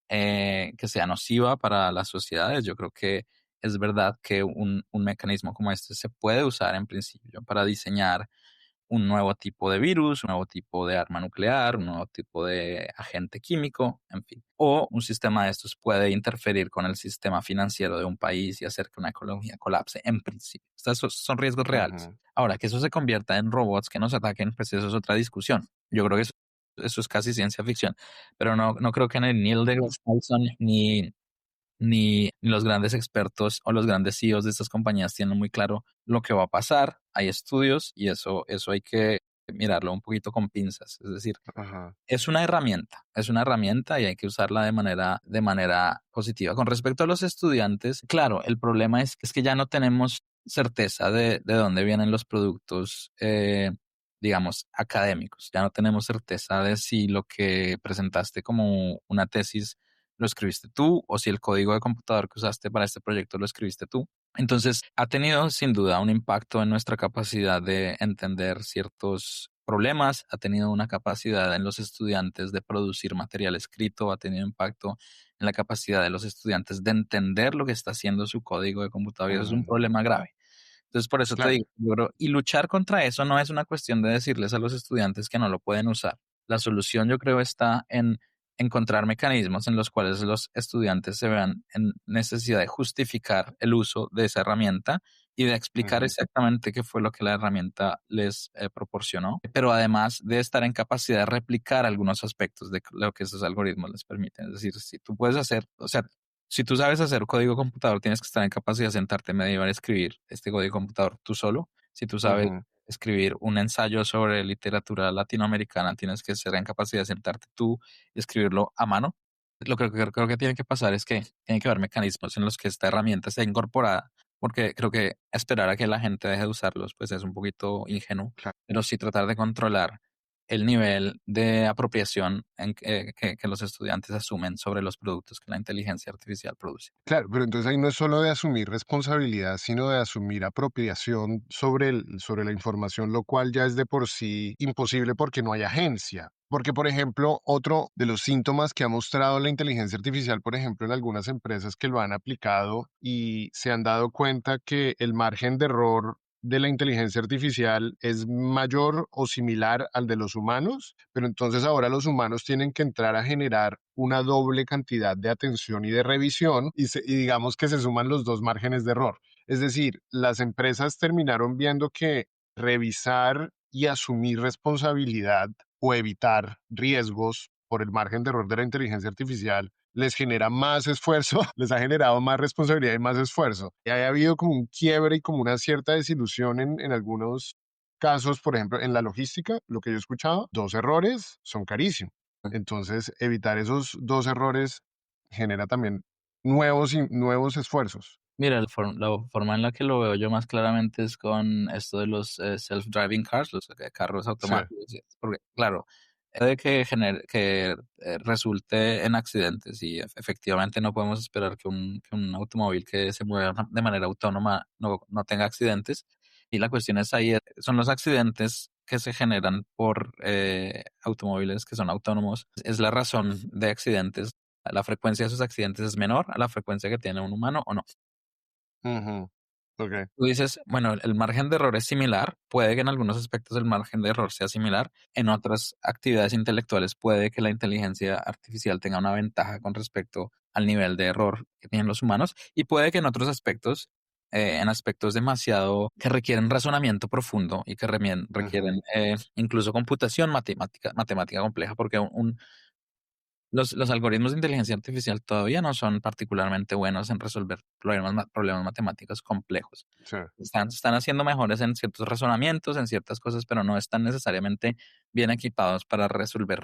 que sea nociva para las sociedades. Yo creo que es verdad que un mecanismo como este se puede usar en principio para diseñar un nuevo tipo de virus, un nuevo tipo de arma nuclear, un nuevo tipo de agente químico, en fin. O un sistema de estos puede interferir con el sistema financiero de un país y hacer que una economía colapse, en principio. Estos son riesgos reales.
ujú,
Ahora, que eso se convierta en robots que nos ataquen, pues eso es otra discusión. Yo creo que eso es casi ciencia ficción, pero no creo que ni Neil deGrasse Tyson ni los grandes expertos o los grandes CEOs de estas compañías tienen muy claro lo que va a pasar. Hay estudios y eso hay que mirarlo un poquito con pinzas. Es decir,
ajá,
es una herramienta y hay que usarla de manera positiva. Con respecto a los estudiantes, claro, el problema es que ya no tenemos certeza de dónde vienen los productos, digamos, académicos. Ya no tenemos certeza de si lo que presentaste como una tesis lo escribiste tú o si el código de computador que usaste para este proyecto lo escribiste tú. Entonces, ha tenido sin duda un impacto en nuestra capacidad de entender ciertos problemas, ha tenido una capacidad en los estudiantes de producir material escrito, ha tenido impacto en la capacidad de los estudiantes de entender lo que está haciendo su código de computador y eso es un
ujú,
problema grave. Entonces, por eso te
claro,
digo, y luchar contra eso no es una cuestión de decirles a los estudiantes que no lo pueden usar. La solución yo creo está en encontrar mecanismos en los cuales los estudiantes se vean en necesidad de justificar el uso de esa herramienta y de explicar
ujú,
exactamente qué fue lo que la herramienta les proporcionó, pero además de estar en capacidad de replicar algunos aspectos de lo que esos algoritmos les permiten. Es decir, si tú puedes hacer, o sea, si tú sabes hacer código computador, tienes que estar en capacidad de sentarte media hora a escribir este código computador tú solo. Si tú sabes
ujú,
escribir un ensayo sobre literatura latinoamericana, tienes que ser en capacidad de sentarte tú y escribirlo a mano. Lo que creo que tiene que pasar es que tiene que haber mecanismos en los que esta herramienta sea incorporada, porque creo que esperar a que la gente deje de usarlos, pues es un poquito ingenuo,
claro.
pero sí tratar de controlar el nivel de apropiación que los estudiantes asumen sobre los productos que la inteligencia artificial produce.
Claro, pero entonces ahí no es solo de asumir responsabilidad, sino de asumir apropiación sobre la información, lo cual ya es de por sí imposible porque no hay agencia. Porque, por ejemplo, otro de los síntomas que ha mostrado la inteligencia artificial, por ejemplo, en algunas empresas que lo han aplicado y se han dado cuenta que el margen de error de la inteligencia artificial es mayor o similar al de los humanos, pero entonces ahora los humanos tienen que entrar a generar una doble cantidad de atención y de revisión y digamos que se suman los dos márgenes de error. Es decir, las empresas terminaron viendo que revisar y asumir responsabilidad o evitar riesgos por el margen de error de la inteligencia artificial les genera más esfuerzo, les ha generado más responsabilidad y más esfuerzo. Y ha habido como un quiebre y como una cierta desilusión en algunos casos, por ejemplo, en la logística, lo que yo he escuchado, 2 errores son carísimos. Entonces, evitar esos 2 errores genera también nuevos esfuerzos.
Mira, la forma en la que lo veo yo más claramente es con esto de los self-driving cars, los carros
Sí.
automáticos. Porque, claro, puede que resulte en accidentes y efectivamente no podemos esperar que un automóvil que se mueva de manera autónoma no tenga accidentes. Y la cuestión es ahí, son los accidentes que se generan por automóviles que son autónomos. Es la razón de accidentes. La frecuencia de esos accidentes es menor a la frecuencia que tiene un humano o no.
Ujú. Ok.
Tú dices, bueno, el margen de error es similar, puede que en algunos aspectos el margen de error sea similar, en otras actividades intelectuales puede que la inteligencia artificial tenga una ventaja con respecto al nivel de error que tienen los humanos y puede que en otros aspectos, en aspectos demasiado que requieren razonamiento profundo y que
Ujú.
requieren incluso computación matemática compleja, porque los algoritmos de inteligencia artificial todavía no son particularmente buenos en resolver problemas matemáticos complejos.
Sí.
Están haciendo mejores en ciertos razonamientos, en ciertas cosas, pero no están necesariamente bien equipados para resolver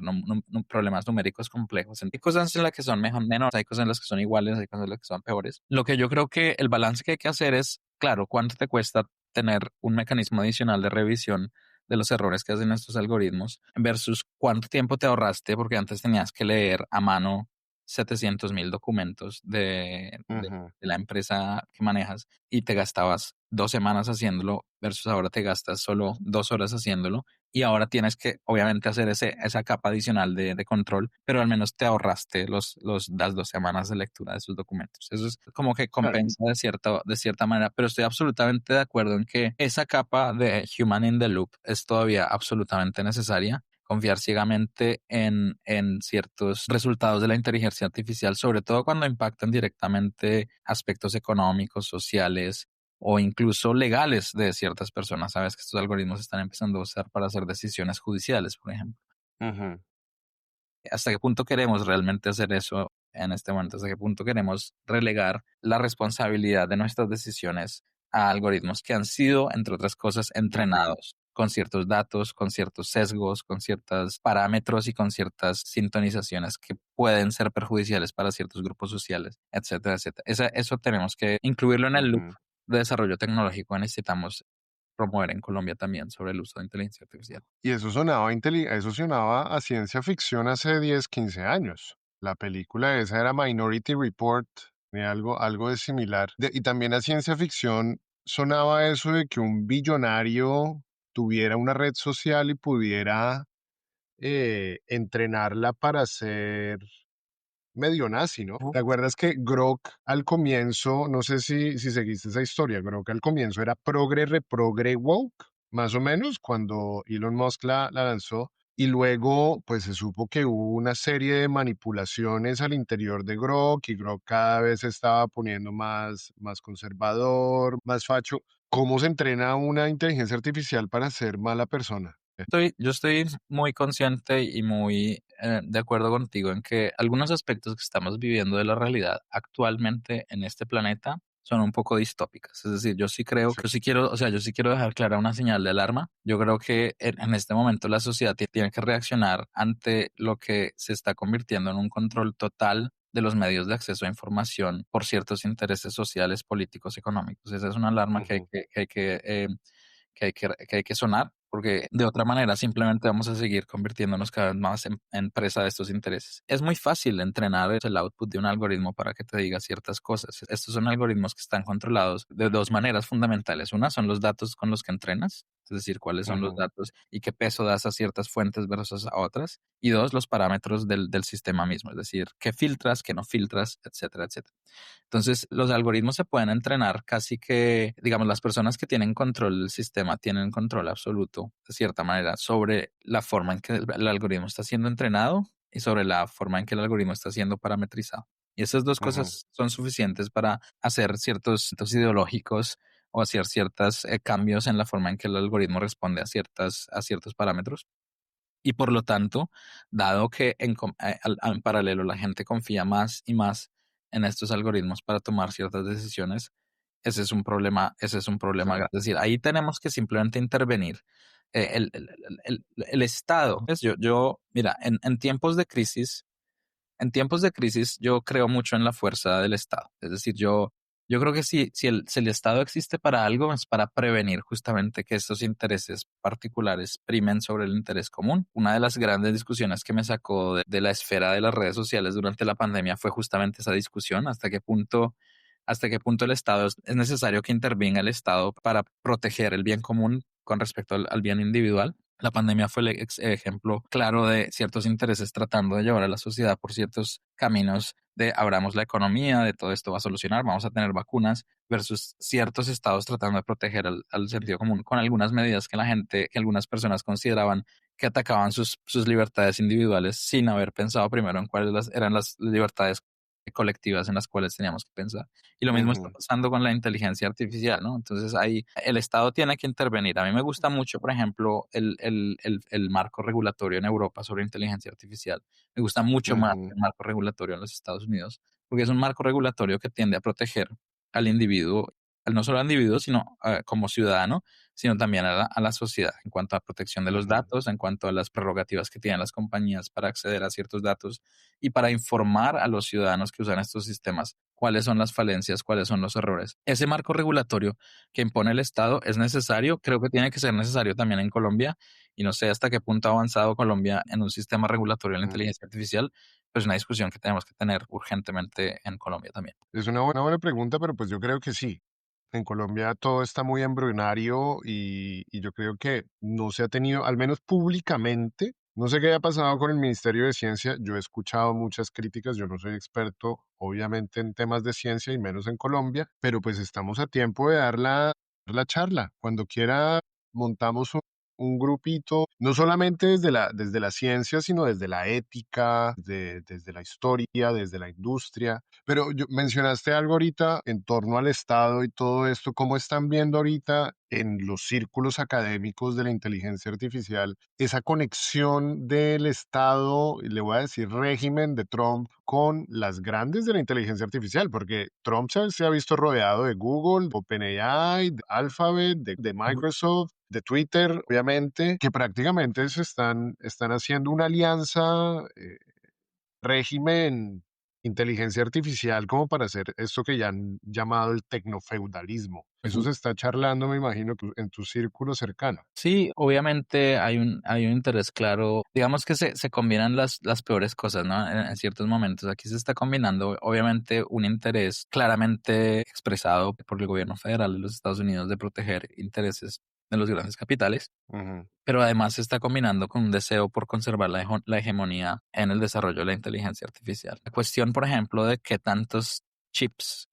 problemas numéricos complejos. Hay cosas en las que son mejor, menores, hay cosas en las que son iguales, hay cosas en las que son peores. Lo que yo creo que el balance que hay que hacer es, claro, ¿cuánto te cuesta tener un mecanismo adicional de revisión de los errores que hacen estos algoritmos versus cuánto tiempo te ahorraste? Porque antes tenías que leer a mano 700.000 documentos
Ujú.
de la empresa que manejas y te gastabas 2 semanas haciéndolo versus ahora te gastas solo 2 horas haciéndolo y ahora tienes que obviamente hacer esa capa adicional de control, pero al menos te ahorraste las 2 semanas de lectura de esos documentos. Eso es como que
Claro.
compensa de cierta manera, pero estoy absolutamente de acuerdo en que esa capa de human in the loop es todavía absolutamente necesaria. Confiar ciegamente en ciertos resultados de la inteligencia artificial, sobre todo cuando impactan directamente aspectos económicos, sociales o incluso legales de ciertas personas. Sabes que estos algoritmos se están empezando a usar para hacer decisiones judiciales, por ejemplo.
Ujú.
¿Hasta qué punto queremos realmente hacer eso en este momento? ¿Hasta qué punto queremos relegar la responsabilidad de nuestras decisiones a algoritmos que han sido, entre otras cosas,
Ujú.
entrenados con ciertos datos, con ciertos sesgos, con ciertos parámetros y con ciertas sintonizaciones que pueden ser perjudiciales para ciertos grupos sociales, etcétera, etcétera? Eso tenemos que incluirlo en el loop
Ujú.
de desarrollo tecnológico que necesitamos promover en Colombia también sobre el uso de inteligencia artificial.
Y eso sonaba a ciencia ficción hace 10, 15 años. La película esa era Minority Report, de algo de similar. Y también a ciencia ficción sonaba eso de que un billonario tuviera una red social y pudiera entrenarla para ser medio nazi, ¿no? ¿Te acuerdas que Grok al comienzo, no sé si seguiste esa historia, Grok al comienzo era progre, reprogre, woke, más o menos, cuando Elon Musk la lanzó, y luego pues se supo que hubo una serie de manipulaciones al interior de Grok y Grok cada vez se estaba poniendo más conservador, más facho. ¿Cómo se entrena una inteligencia artificial para ser mala persona?
Yo estoy muy consciente y muy de acuerdo contigo en que algunos aspectos que estamos viviendo de la realidad actualmente en este planeta son un poco distópicas. Es decir, yo sí creo
Sí.
que, yo sí quiero, o sea, yo sí quiero dejar clara una señal de alarma. Yo creo que en este momento la sociedad tiene que reaccionar ante lo que se está convirtiendo en un control total de los medios de acceso a información por ciertos intereses sociales, políticos, económicos. Esa es una alarma
Ujú.
que hay que sonar, porque de otra manera simplemente vamos a seguir convirtiéndonos cada vez más en presa de estos intereses. Es muy fácil entrenar el output de un algoritmo para que te diga ciertas cosas. Estos son algoritmos que están controlados de dos maneras fundamentales. Una son los datos con los que entrenas, es decir, cuáles son los
Ujú.
datos y qué peso das a ciertas fuentes versus a otras. Y dos, los parámetros del sistema mismo, es decir, qué filtras, qué no filtras, etcétera, etcétera. Entonces, los algoritmos se pueden entrenar casi que, digamos, las personas que tienen control del sistema tienen control absoluto, de cierta manera, sobre la forma en que el algoritmo está siendo entrenado y sobre la forma en que el algoritmo está siendo parametrizado. Y esas dos
Ujú.
cosas son suficientes para hacer ciertos ideológicos o hacer ciertos cambios en la forma en que el algoritmo responde a ciertos parámetros. Y por lo tanto, dado que en paralelo la gente confía más y más en estos algoritmos para tomar ciertas decisiones, ese es un
Sí.
problema grave. Es decir, ahí tenemos que simplemente intervenir. El Estado, ¿ves? Mira, en tiempos de crisis, yo creo mucho en la fuerza del Estado. Es decir, Yo creo que si el Estado existe para algo, es para prevenir justamente que estos intereses particulares primen sobre el interés común. Una de las grandes discusiones que me sacó de la esfera de las redes sociales durante la pandemia fue justamente esa discusión, hasta qué punto el Estado es necesario que intervenga el Estado para proteger el bien común con respecto al bien individual. La pandemia fue el ejemplo claro de ciertos intereses tratando de llevar a la sociedad por ciertos caminos de abramos la economía, de todo esto va a solucionar, vamos a tener vacunas, versus ciertos estados tratando de proteger al sentido común con algunas medidas que algunas personas consideraban que atacaban sus libertades individuales sin haber pensado primero en cuáles eran las libertades colectivas en las cuales teníamos que pensar. Y lo mismo está
Ujú,
pasando con la inteligencia artificial, ¿no? Entonces ahí el Estado tiene que intervenir. A mí me gusta mucho, por ejemplo, el marco regulatorio en Europa sobre inteligencia artificial. Me gusta mucho más
ujú,
el marco regulatorio en los Estados Unidos, porque es un marco regulatorio que tiende a proteger al individuo, no solo al individuo, sino como ciudadano, sino también a la sociedad en cuanto a protección de los
ujú.
datos, en cuanto a las prerrogativas que tienen las compañías para acceder a ciertos datos y para informar a los ciudadanos que usan estos sistemas cuáles son las falencias, cuáles son los errores. Ese marco regulatorio que impone el Estado es necesario, creo que tiene que ser necesario también en Colombia, y no sé hasta qué punto ha avanzado Colombia en un sistema regulatorio de la
Ujú.
inteligencia artificial, pues una discusión que tenemos que tener urgentemente en Colombia también.
Es una buena pregunta, pero pues yo creo que sí. En Colombia todo está muy embrionario y yo creo que no se ha tenido, al menos públicamente, no sé qué haya pasado con el Ministerio de Ciencia. Yo he escuchado muchas críticas, yo no soy experto, obviamente, en temas de ciencia y menos en Colombia, pero pues estamos a tiempo de dar la charla. Cuando quiera, montamos un grupito, no solamente desde la ciencia, sino desde la ética, desde la historia, desde la industria. Pero mencionaste algo ahorita en torno al Estado y todo esto. ¿Cómo están viendo ahorita en los círculos académicos de la inteligencia artificial esa conexión del Estado, y le voy a decir régimen de Trump, con las grandes de la inteligencia artificial? Porque Trump se ha visto rodeado de Google, de OpenAI, de Alphabet, de Microsoft, de Twitter, obviamente, que prácticamente están haciendo una alianza, régimen, inteligencia artificial, como para hacer esto que ya han llamado el tecnofeudalismo. Eso
Ujú.
se está charlando, me imagino, que en tu círculo cercano.
Sí, obviamente hay un interés claro. Digamos que se combinan las peores cosas, ¿no? En ciertos momentos. Aquí se está combinando, obviamente, un interés claramente expresado por el gobierno federal de los Estados Unidos de proteger intereses de los grandes capitales,
Ujú,
pero además se está combinando con un deseo por conservar la hegemonía en el desarrollo de la inteligencia artificial. La cuestión, por ejemplo, de qué tantos chips,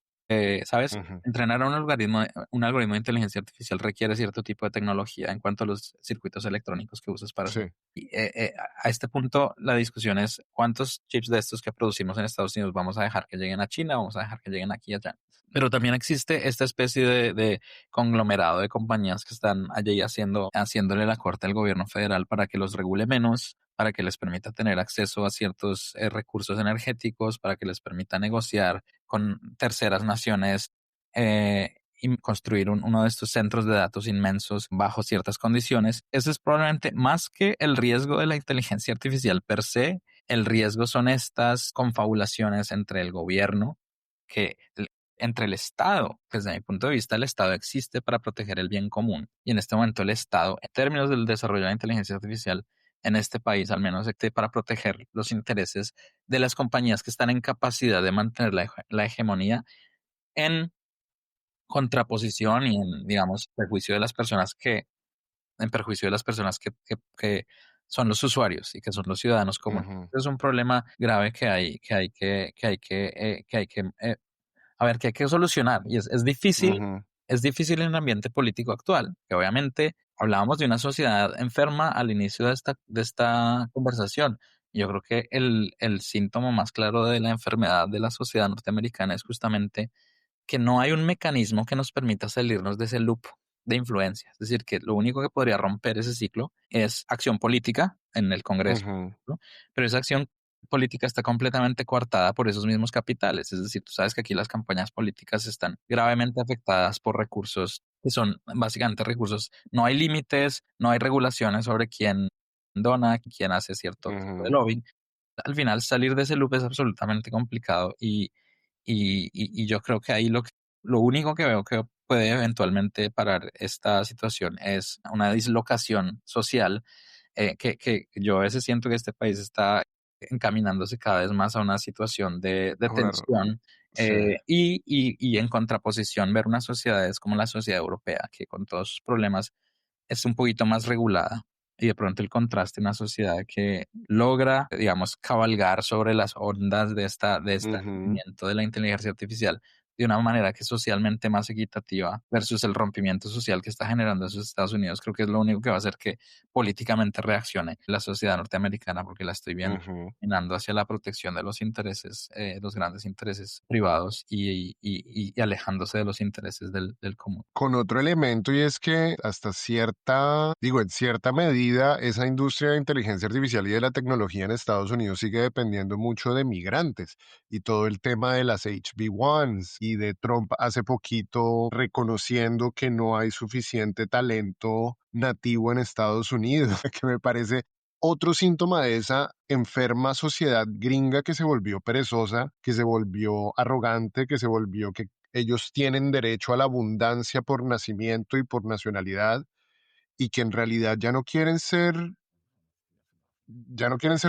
¿sabes?
ujú.
Entrenar a un algoritmo de inteligencia artificial requiere cierto tipo de tecnología en cuanto a los circuitos electrónicos que usas para hacer.
Sí.
Y, a este punto, la discusión es cuántos chips de estos que producimos en Estados Unidos vamos a dejar que lleguen a China, vamos a dejar que lleguen aquí y allá. Pero también existe esta especie de conglomerado de compañías que están allí haciéndole la corte al gobierno federal para que los regule menos, para que les permita tener acceso a ciertos recursos energéticos, para que les permita negociar con terceras naciones y construir uno de estos centros de datos inmensos bajo ciertas condiciones. Eso es probablemente más que el riesgo de la inteligencia artificial per se. El riesgo son estas confabulaciones entre el gobierno que entre el Estado. Desde mi punto de vista, el Estado existe para proteger el bien común. Y en este momento el Estado, en términos del desarrollo de la inteligencia artificial, en este país al menos, existe para proteger los intereses de las compañías que están en capacidad de mantener la hegemonía en contraposición y en, digamos, perjuicio de las personas que son los usuarios y que son los ciudadanos comunes.
Ujú,
Es un problema grave que hay que solucionar. Y
ujú,
es difícil en el ambiente político actual, que obviamente hablábamos de una sociedad enferma al inicio de esta conversación. Y yo creo que el síntoma más claro de la enfermedad de la sociedad norteamericana es justamente que no hay un mecanismo que nos permita salirnos de ese loop de influencia. Es decir, que lo único que podría romper ese ciclo es acción política en el Congreso,
ujú,
¿no? Pero esa acción política está completamente coartada por esos mismos capitales. Es decir, tú sabes que aquí las campañas políticas están gravemente afectadas por recursos que son básicamente recursos. No hay límites, no hay regulaciones sobre quién dona, quién hace cierto tipo de
ujú.
lobbying. Al final, salir de ese loop es absolutamente complicado y yo creo que ahí Lo único que veo que puede eventualmente parar esta situación es una dislocación social, que yo a veces siento que este país está encaminándose cada vez más a una situación de
Ahora,
tensión,
sí.
y en contraposición ver unas sociedades como la sociedad europea, que con todos sus problemas es un poquito más regulada, y de pronto el contraste en una sociedad que logra, digamos, cabalgar sobre las ondas de este
Ujú,
crecimiento de la inteligencia artificial de una manera que es socialmente más equitativa versus el rompimiento social que está generando esos Estados Unidos. Creo que es lo único que va a hacer que políticamente reaccione la sociedad norteamericana, porque la estoy viendo
ujú.
caminando hacia la protección de los intereses, los grandes intereses privados, y alejándose de los intereses del común.
Con otro elemento, y es que hasta cierta, digo, en cierta medida, esa industria de inteligencia artificial y de la tecnología en Estados Unidos sigue dependiendo mucho de migrantes y todo el tema de las HB1s y de Trump hace poquito reconociendo que no hay suficiente talento nativo en Estados Unidos, que me parece otro síntoma de esa enferma sociedad gringa que se volvió perezosa, que se volvió arrogante, que se volvió que ellos tienen derecho a la abundancia por nacimiento y por nacionalidad y que en realidad ya no quieren ser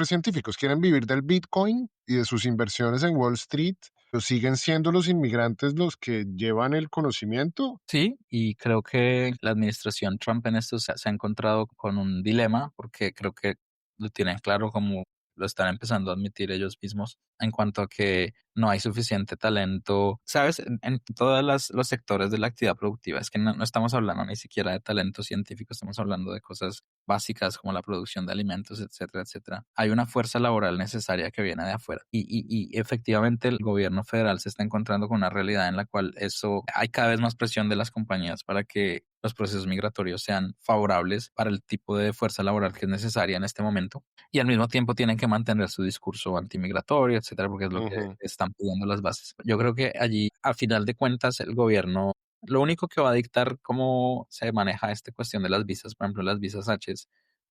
científicos, quieren vivir del Bitcoin y de sus inversiones en Wall Street, pero siguen siendo los inmigrantes los que llevan el conocimiento.
Sí, y creo que la administración Trump en esto se ha encontrado con un dilema, porque creo que lo tienen claro, como lo están empezando a admitir ellos mismos, en cuanto a que no hay suficiente talento, ¿sabes? En todos los sectores de la actividad productiva. Es que no estamos hablando ni siquiera de talento científico, estamos hablando de cosas básicas como la producción de alimentos, etcétera, etcétera. Hay una fuerza laboral necesaria que viene de afuera. Y efectivamente el gobierno federal se está encontrando con una realidad en la cual eso, hay cada vez más presión de las compañías para que los procesos migratorios sean favorables para el tipo de fuerza laboral que es necesaria en este momento, y al mismo tiempo tienen que mantener su discurso antimigratorio, etcétera, porque es lo que
Ujú,
están pidiendo las bases. Yo creo que allí, al final de cuentas, el gobierno lo único que va a dictar cómo se maneja esta cuestión de las visas, por ejemplo, las visas H,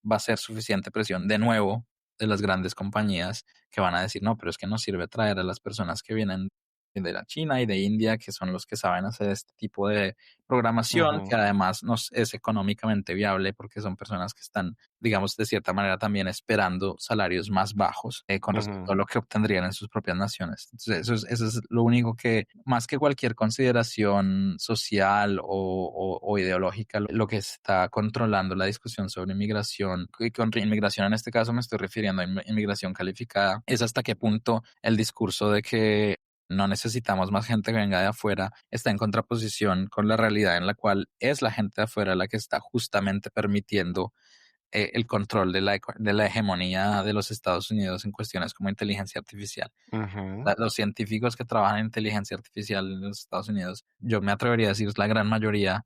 va a ser suficiente presión de nuevo de las grandes compañías que van a decir, no, pero es que no sirve traer a las personas que vienen de la China y de India, que son los que saben hacer este tipo de programación, que
ujú,
además nos es económicamente viable porque son personas que están, digamos, de cierta manera también esperando salarios más bajos, con respecto
ujú,
a lo que obtendrían en sus propias naciones. Entonces, eso es lo único que, más que cualquier consideración social o ideológica, lo que está controlando la discusión sobre inmigración, y con inmigración en este caso me estoy refiriendo a inmigración calificada, es hasta qué punto el discurso de que no necesitamos más gente que venga de afuera está en contraposición con la realidad en la cual es la gente de afuera la que está justamente permitiendo, el control de la hegemonía de los Estados Unidos en cuestiones como inteligencia artificial.
ujú,
Los científicos que trabajan en inteligencia artificial en los Estados Unidos, yo me atrevería a decir la gran mayoría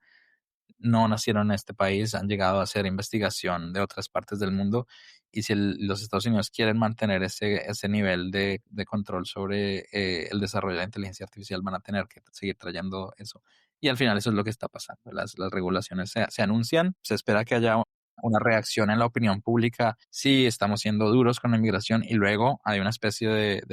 no nacieron en este país, han llegado a hacer investigación de otras partes del mundo, y si los Estados Unidos quieren mantener ese nivel de control sobre, el desarrollo de la inteligencia artificial, van a tener que seguir trayendo eso. Y al final eso es lo que está pasando. Las regulaciones se anuncian, se espera que haya una reacción en la opinión pública, sí, estamos siendo duros con la inmigración, y luego hay una especie de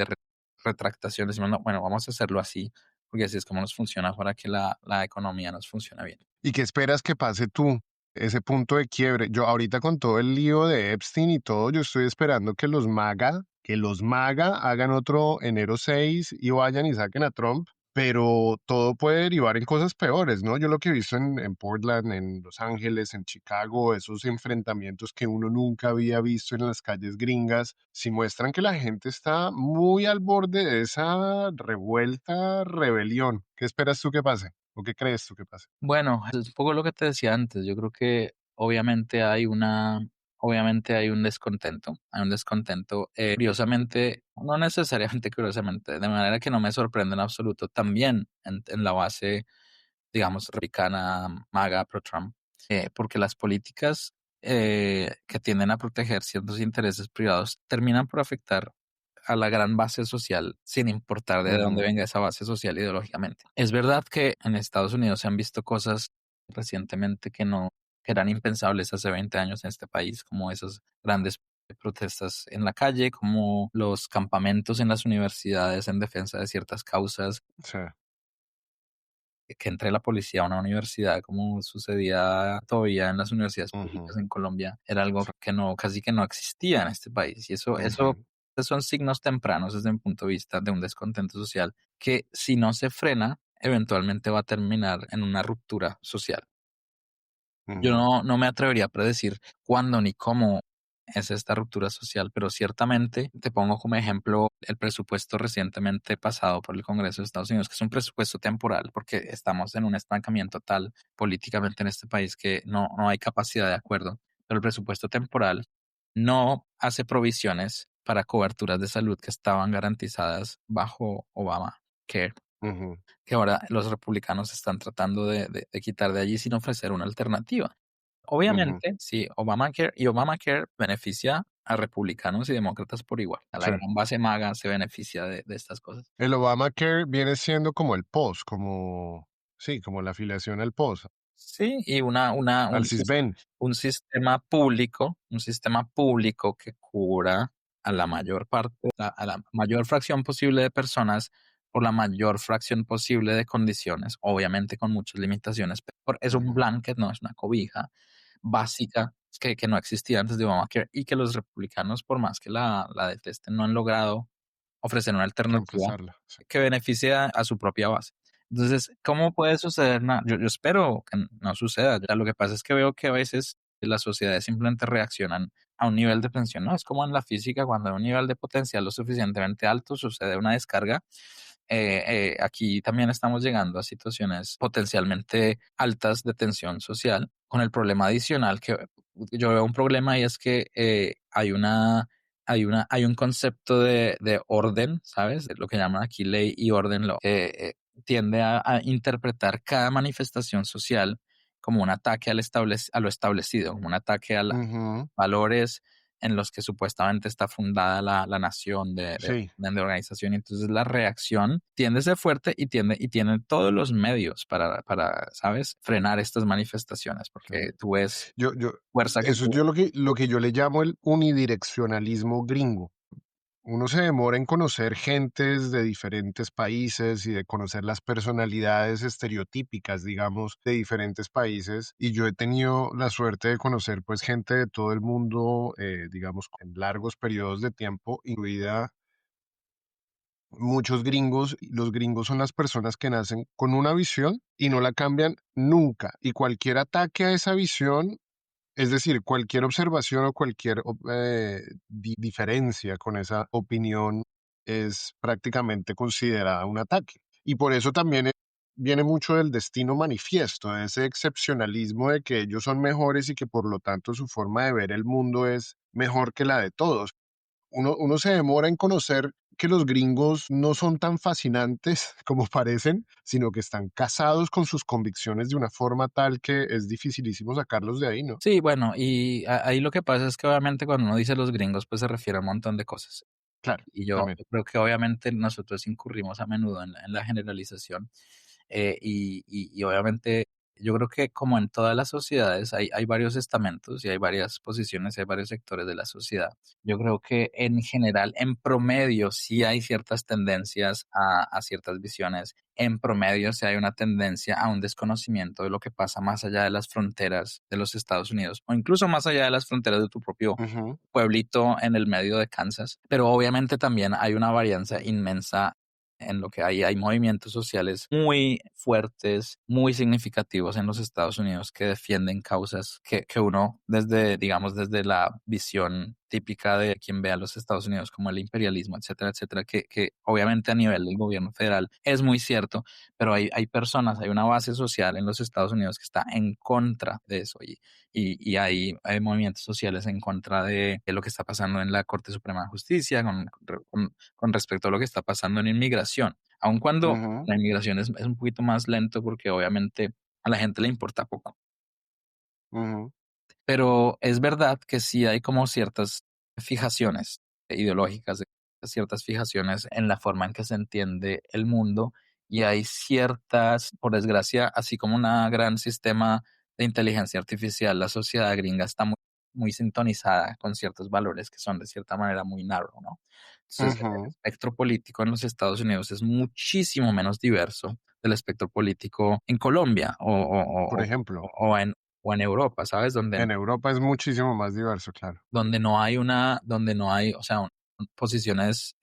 retractación, decimos, no, bueno, vamos a hacerlo así, porque así es como nos funciona para que la economía nos funcione bien.
¿Y qué esperas que pase tú? Ese punto de quiebre. Yo ahorita con todo el lío de Epstein y todo, yo estoy esperando que los MAGA hagan otro enero 6 y vayan y saquen a Trump, pero todo puede derivar en cosas peores, ¿no? Yo lo que he visto en Portland, en Los Ángeles, en Chicago, esos enfrentamientos que uno nunca había visto en las calles gringas, sí muestran que la gente está muy al borde de esa revuelta, rebelión. ¿Qué esperas tú que pase? ¿O qué crees tú que pase?
Bueno, es un poco lo que te decía antes. Yo creo que obviamente hay un descontento, curiosamente, no necesariamente curiosamente, de manera que no me sorprende en absoluto, también en la base, digamos, republicana, MAGA, pro-Trump, porque las políticas, que tienden a proteger ciertos intereses privados terminan por afectar a la gran base social, sin importar de dónde
Ujú,
venga esa base social ideológicamente. Es verdad que en Estados Unidos se han visto cosas recientemente que eran impensables hace 20 años en este país, como esas grandes protestas en la calle, como los campamentos en las universidades en defensa de ciertas causas.
sí.
que entre la policía a una universidad, como sucedía todavía en las universidades
ujú,
públicas en Colombia, era algo que no, casi que no existía en este país. Y eso
ujú,
son signos tempranos desde mi punto de vista de un descontento social que si no se frena, eventualmente va a terminar en una ruptura social. Yo
ujú,
no me atrevería a predecir cuándo ni cómo es esta ruptura social, pero ciertamente te pongo como ejemplo el presupuesto recientemente pasado por el Congreso de Estados Unidos, que es un presupuesto temporal, porque estamos en un estancamiento tal políticamente en este país que no hay capacidad de acuerdo, pero el presupuesto temporal no hace provisiones para coberturas de salud que estaban garantizadas bajo Obama
ujú,
que ahora los republicanos están tratando de quitar de allí sin ofrecer una alternativa.
ujú.
Obviamente, sí, Obamacare beneficia a republicanos y demócratas por igual. A la
Sí.
gran base maga se beneficia de estas cosas.
El Obamacare viene siendo como el POS, como, sí, como la afiliación al POS,
Sí, y una
al CISBEN.
un sistema público que cubra a la mayor parte, a la mayor fracción posible de personas por la mayor fracción posible de condiciones, obviamente con muchas limitaciones, pero es un
Ujú,
blanket, no es una cobija básica que no existía antes de Obamacare y que los republicanos, por más que la detesten, no han logrado ofrecer una alternativa
reemplazarla. Sí.
que beneficie a su propia base. Entonces, ¿cómo puede suceder? Yo espero que no suceda. Ya lo que pasa es que veo que a veces las sociedades simplemente reaccionan a un nivel de tensión, ¿no? Es como en la física, cuando hay un nivel de potencial lo suficientemente alto, sucede una descarga. Aquí también estamos llegando a situaciones potencialmente altas de tensión social, con el problema adicional que yo veo un problema y es que hay un concepto de orden, ¿sabes? Lo que llaman aquí ley y orden, que tiende a interpretar cada manifestación social como un ataque a lo establecido, como un ataque a los
Ujú,
valores en los que supuestamente está fundada la nación
sí,
de organización. Y entonces la reacción tiende a ser fuerte y tiene todos los medios ¿sabes? Frenar estas manifestaciones,
sí.
porque tú ves
Yo,
fuerza que
eso es
tú...
lo que yo le llamo el unidireccionalismo gringo. Uno se demora en conocer gentes de diferentes países y de conocer las personalidades estereotípicas, digamos, de diferentes países. Y yo he tenido la suerte de conocer pues gente de todo el mundo, digamos, en largos periodos de tiempo, incluida muchos gringos. Y los gringos son las personas que nacen con una visión y no la cambian nunca. Y cualquier ataque a esa visión, es decir, cualquier observación o cualquier diferencia con esa opinión es prácticamente considerada un ataque. Y por eso también viene mucho del destino manifiesto, de ese excepcionalismo de que ellos son mejores y que por lo tanto su forma de ver el mundo es mejor que la de todos. Uno se demora en conocer que los gringos no son tan fascinantes como parecen, sino que están casados con sus convicciones de una forma tal que es dificilísimo sacarlos de ahí, ¿no?
Sí, bueno, y ahí lo que pasa es que obviamente cuando uno dice los gringos, pues se refiere a un montón de cosas.
Claro,
Y
también.
yo creo que obviamente nosotros incurrimos a menudo en la generalización y obviamente yo creo que como en todas las sociedades hay varios estamentos y hay varias posiciones, hay varios sectores de la sociedad. Yo creo que en general, en promedio, sí hay ciertas tendencias a ciertas visiones. En promedio, sí hay una tendencia a un desconocimiento de lo que pasa más allá de las fronteras de los Estados Unidos o incluso más allá de las fronteras de tu propio
Ujú,
pueblito en el medio de Kansas, pero obviamente también hay una varianza inmensa en lo que hay movimientos sociales muy fuertes, muy significativos en los Estados Unidos que defienden causas que uno desde, digamos, desde la visión típica de quien ve a los Estados Unidos como el imperialismo, etcétera, etcétera, que obviamente a nivel del gobierno federal es muy cierto, pero hay personas, hay una base social en los Estados Unidos que está en contra de eso y hay movimientos sociales en contra de lo que está pasando en la Corte Suprema de Justicia con respecto a lo que está pasando en inmigración. Aun cuando
ujú,
la inmigración es un poquito más lento porque obviamente a la gente le importa poco.
ujú,
Pero es verdad que sí hay como ciertas fijaciones ideológicas, ciertas fijaciones en la forma en que se entiende el mundo y hay ciertas, por desgracia, así como un gran sistema de inteligencia artificial, la sociedad gringa está muy sintonizada con ciertos valores que son de cierta manera muy narrow, ¿no? Entonces, el
ujú,
espectro político en los Estados Unidos es muchísimo menos diverso del espectro político en Colombia
Por ejemplo,
o en Europa, ¿sabes?
en Europa es muchísimo más diverso, claro.
Donde no hay, o sea, posiciones,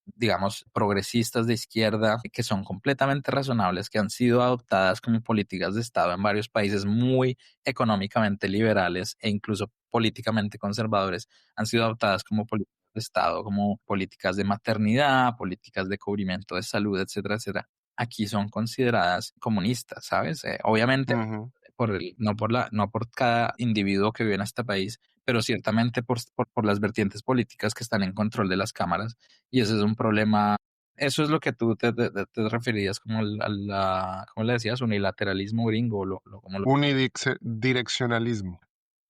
digamos, progresistas de izquierda que son completamente razonables, que han sido adoptadas como políticas de Estado en varios países muy económicamente liberales e incluso políticamente conservadores, han sido adoptadas como políticas de Estado, como políticas de maternidad, políticas de cubrimiento de salud, etcétera, etcétera. Aquí son consideradas comunistas, ¿sabes? Obviamente
Ujú,
no por cada individuo que vive en este país, pero ciertamente por las vertientes políticas que están en control de las cámaras. Y ese es un problema. Eso es lo que tú te referías como ¿cómo le decías? Unilateralismo gringo,
unidireccionalismo.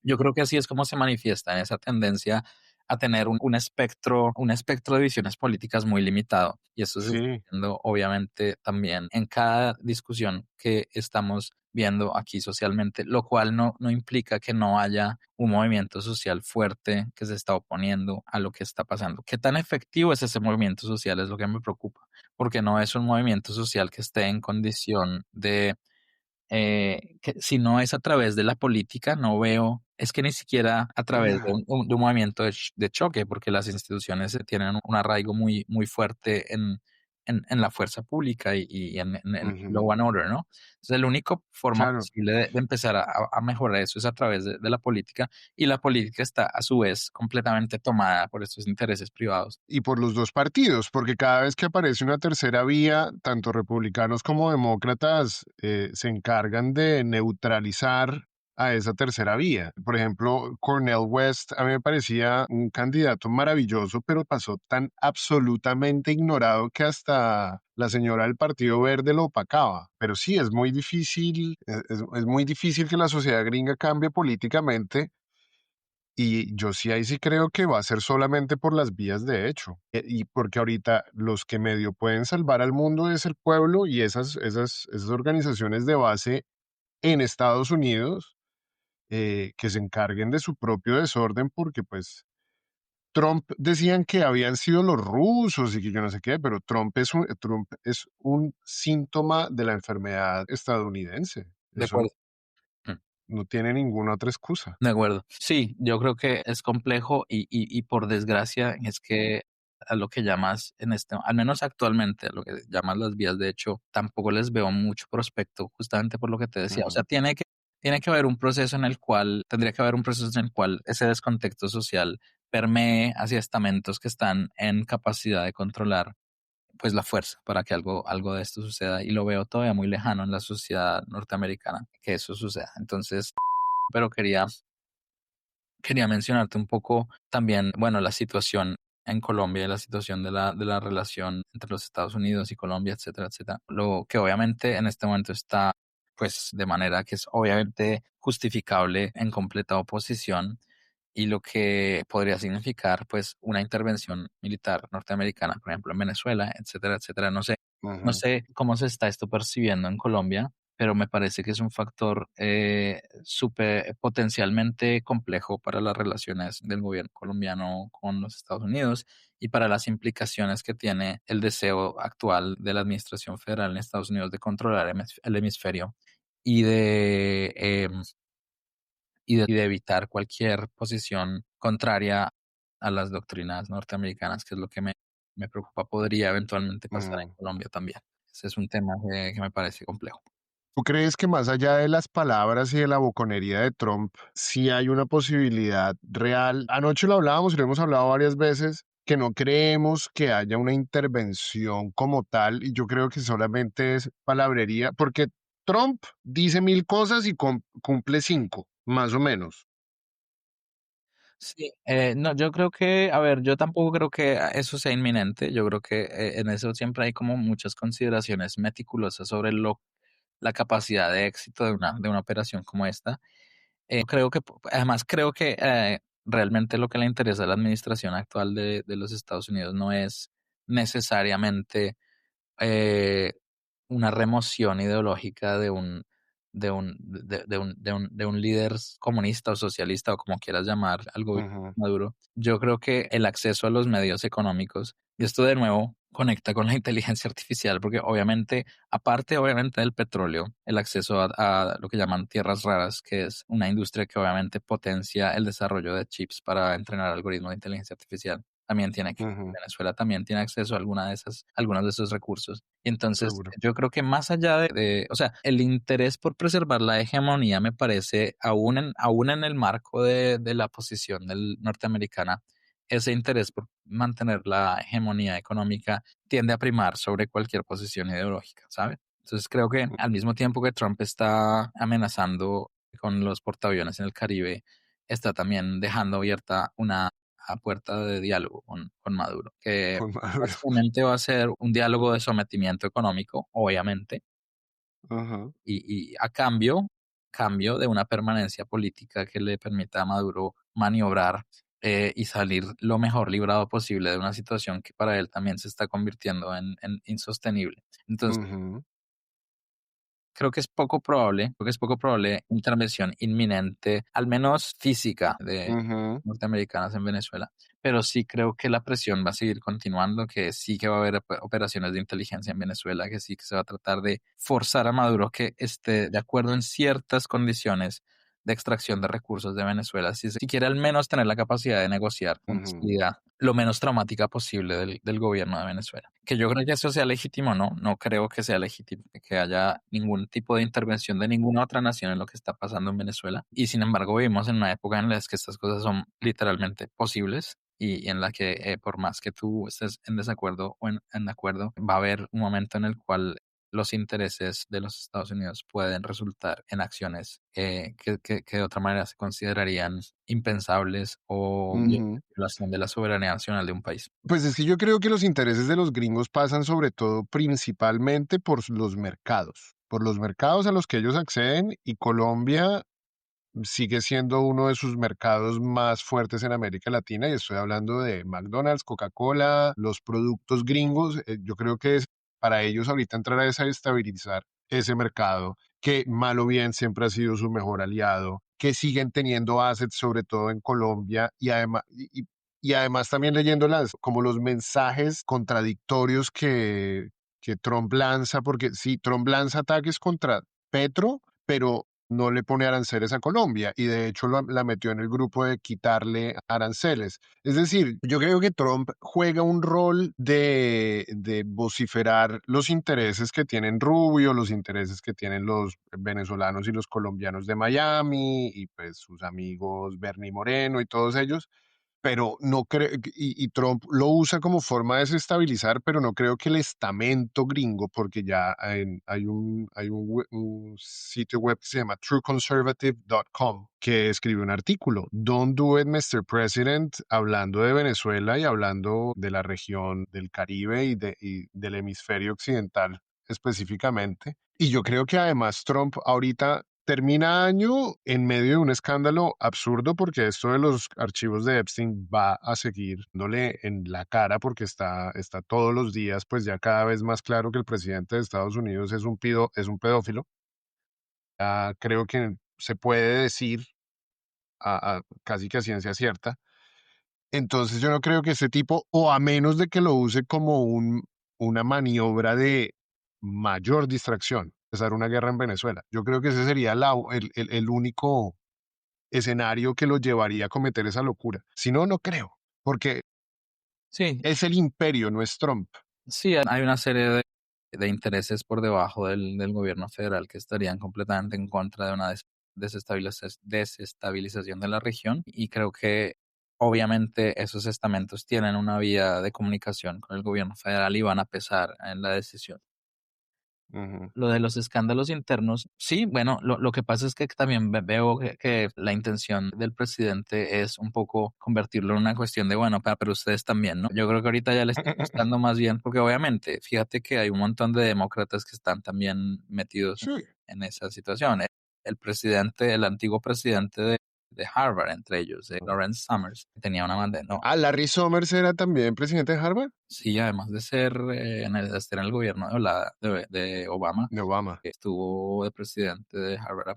yo creo que así es como se manifiesta en esa tendencia a tener un espectro de visiones políticas muy limitado. Y eso se está
Sí.
viendo obviamente también en cada discusión que estamos viendo aquí socialmente, lo cual no implica que no haya un movimiento social fuerte que se está oponiendo a lo que está pasando. ¿Qué tan efectivo es ese movimiento social? Es lo que me preocupa, porque no es un movimiento social que esté en condición de que si no es a través de la política, no veo, es que ni siquiera a través de de un movimiento de choque, porque las instituciones tienen un arraigo muy fuerte en la fuerza pública y en el
Ujú,
law and order, ¿no? Entonces, la única forma
claro.
posible de empezar a mejorar eso es a través de la política, y la política está a su vez completamente tomada por estos intereses privados.
Y por los dos partidos, porque cada vez que aparece una tercera vía, tanto republicanos como demócratas se encargan de neutralizar a esa tercera vía. Por ejemplo, Cornel West a mí me parecía un candidato maravilloso, pero pasó tan absolutamente ignorado que hasta la señora del Partido Verde lo opacaba. Pero sí, es muy difícil, es muy difícil que la sociedad gringa cambie políticamente y yo sí ahí sí creo que va a ser solamente por las vías de hecho. Y porque ahorita los que medio pueden salvar al mundo es el pueblo y esas organizaciones de base en Estados Unidos que se encarguen de su propio desorden porque pues Trump decían que habían sido los rusos y que yo no sé qué, pero Trump es un síntoma de la enfermedad estadounidense.
De
Eso
acuerdo.
no tiene ninguna otra excusa.
De acuerdo. Sí, yo creo que es complejo y por desgracia es que a lo que llamas al menos actualmente, a lo que llamas las vías de hecho, tampoco les veo mucho prospecto, justamente por lo que te decía. O sea,
Ujú,
tiene que haber un proceso en el cual, tendría que haber un proceso en el cual ese descontexto social permee hacia estamentos que están en capacidad de controlar pues la fuerza para que algo de esto suceda. Y lo veo todavía muy lejano en la sociedad norteamericana que eso suceda. Entonces, pero quería mencionarte un poco también, bueno, la situación en Colombia y la situación de la relación entre los Estados Unidos y Colombia, etcétera, etcétera. Lo que obviamente en este momento está, pues, de manera que es obviamente justificable en completa oposición y lo que podría significar, pues, una intervención militar norteamericana, por ejemplo, en Venezuela, etcétera, etcétera. No
ujú,
sé cómo se está esto percibiendo en Colombia, pero me parece que es un factor súper potencialmente complejo para las relaciones del gobierno colombiano con los Estados Unidos y para las implicaciones que tiene el deseo actual de la administración federal en Estados Unidos de controlar el hemisferio y y de evitar cualquier posición contraria a las doctrinas norteamericanas, que es lo que me preocupa, podría eventualmente pasar en
ujú.
Colombia también. Ese es un tema que me parece complejo.
¿Tú crees que más allá de las palabras y de la boconería de Trump, sí hay una posibilidad real? Anoche lo hablábamos y lo hemos hablado varias veces, que no creemos que haya una intervención como tal, y yo creo que solamente es palabrería, porque Trump dice mil cosas y cumple cinco, más o menos.
Sí, no, yo creo que, a ver, yo tampoco creo que eso sea inminente. Yo creo que en eso siempre hay como muchas consideraciones meticulosas sobre la capacidad de éxito de una operación como esta. Creo que, además, creo que realmente lo que le interesa a la administración actual de los Estados Unidos no es necesariamente eh, una remoción ideológica de un líder comunista o socialista o como quieras llamar al gobierno
Ujú,
de Maduro. Yo creo que el acceso a los medios económicos, y esto de nuevo conecta con la inteligencia artificial, porque obviamente, aparte obviamente del petróleo, el acceso a lo que llaman tierras raras, que es una industria que obviamente potencia el desarrollo de chips para entrenar algoritmos de inteligencia artificial, también tiene que
Ujú,
Venezuela también tiene acceso a algunos de esos recursos. Y entonces,
seguro.
yo creo que más allá o sea, el interés por preservar la hegemonía me parece, aún en el marco de la posición del norteamericana, ese interés por mantener la hegemonía económica tiende a primar sobre cualquier posición ideológica, ¿sabe? Entonces creo que al mismo tiempo que Trump está amenazando con los portaaviones en el Caribe, está también dejando abierta una puerta de diálogo con Maduro, que
Con Maduro.
básicamente va a ser un diálogo de sometimiento económico, obviamente,
Ajá.
y a cambio de una permanencia política que le permita a Maduro maniobrar y salir lo mejor librado posible de una situación que para él también se está convirtiendo en insostenible. Entonces,
Ujú,
creo que es poco probable intervención inminente, al menos física, de
ujú,
norteamericanas en Venezuela, pero sí creo que la presión va a seguir continuando, que sí que va a haber operaciones de inteligencia en Venezuela, que sí que se va a tratar de forzar a Maduro que esté de acuerdo en ciertas condiciones de extracción de recursos de Venezuela, si quiere al menos tener la capacidad de negociar una
ujú,
salida lo menos traumática posible del gobierno de Venezuela. Que yo creo que eso sea legítimo, ¿no? No creo que sea legítimo que haya ningún tipo de intervención de ninguna otra nación en lo que está pasando en Venezuela. Y sin embargo, vivimos en una época en la que estas cosas son literalmente posibles y en la que por más que tú estés en desacuerdo o en acuerdo, va a haber un momento en el cual los intereses de los Estados Unidos pueden resultar en acciones que de otra manera se considerarían impensables o
ujú.
violación de la soberanía nacional de un país.
Pues es que yo creo que los intereses de los gringos pasan sobre todo principalmente por los mercados a los que ellos acceden y Colombia sigue siendo uno de sus mercados más fuertes en América Latina y estoy hablando de McDonald's, Coca-Cola, los productos gringos. Yo creo que es para ellos ahorita entrar a desestabilizar ese mercado, que mal o bien siempre ha sido su mejor aliado, que siguen teniendo assets sobre todo en Colombia y además también leyéndolas como los mensajes contradictorios que Trump lanza, porque sí, Trump lanza ataques contra Petro, pero no le pone aranceles a Colombia y de hecho la metió en el grupo de quitarle aranceles. Es decir, yo creo que Trump juega un rol de vociferar los intereses que tienen Rubio, los intereses que tienen los venezolanos y los colombianos de Miami y pues sus amigos Bernie Moreno y todos ellos, pero no creo, y Trump lo usa como forma de desestabilizar, pero no creo que el estamento gringo, porque ya un sitio web que se llama trueconservative.com, que escribe un artículo, Don't Do It, Mr. President, hablando de Venezuela y hablando de la región del Caribe y del hemisferio occidental específicamente. Y yo creo que además Trump ahorita termina año en medio de un escándalo absurdo porque esto de los archivos de Epstein va a seguir dándole en la cara porque está todos los días, pues ya cada vez más claro que el presidente de Estados Unidos es un pedófilo. Creo que se puede decir casi que a ciencia cierta. Entonces yo no creo que ese tipo, o a menos de que lo use como una maniobra de mayor distracción, empezar una guerra en Venezuela. Yo creo que ese sería el único escenario que lo llevaría a cometer esa locura. Si no, no creo, porque
Sí,
es el imperio, no es Trump.
sí, hay una serie de intereses por debajo del gobierno federal que estarían completamente en contra de una desestabilización de la región y creo que obviamente esos estamentos tienen una vía de comunicación con el gobierno federal y van a pesar en la decisión.
Ujú.
Lo de los escándalos internos, sí, bueno, lo que pasa es que también veo que la intención del presidente es un poco convertirlo en una cuestión de, bueno, pero ustedes también, ¿no? Yo creo que ahorita ya le está buscando más bien, porque obviamente, fíjate que hay un montón de demócratas que están también metidos
Sí.
en esa situación. El presidente, el antiguo presidente de Harvard, entre ellos, Lawrence Summers, tenía una bandera, no,
Larry Summers era también presidente de Harvard,
sí, además de ser de estar en el gobierno de Obama,
de Obama.
estuvo de presidente de Harvard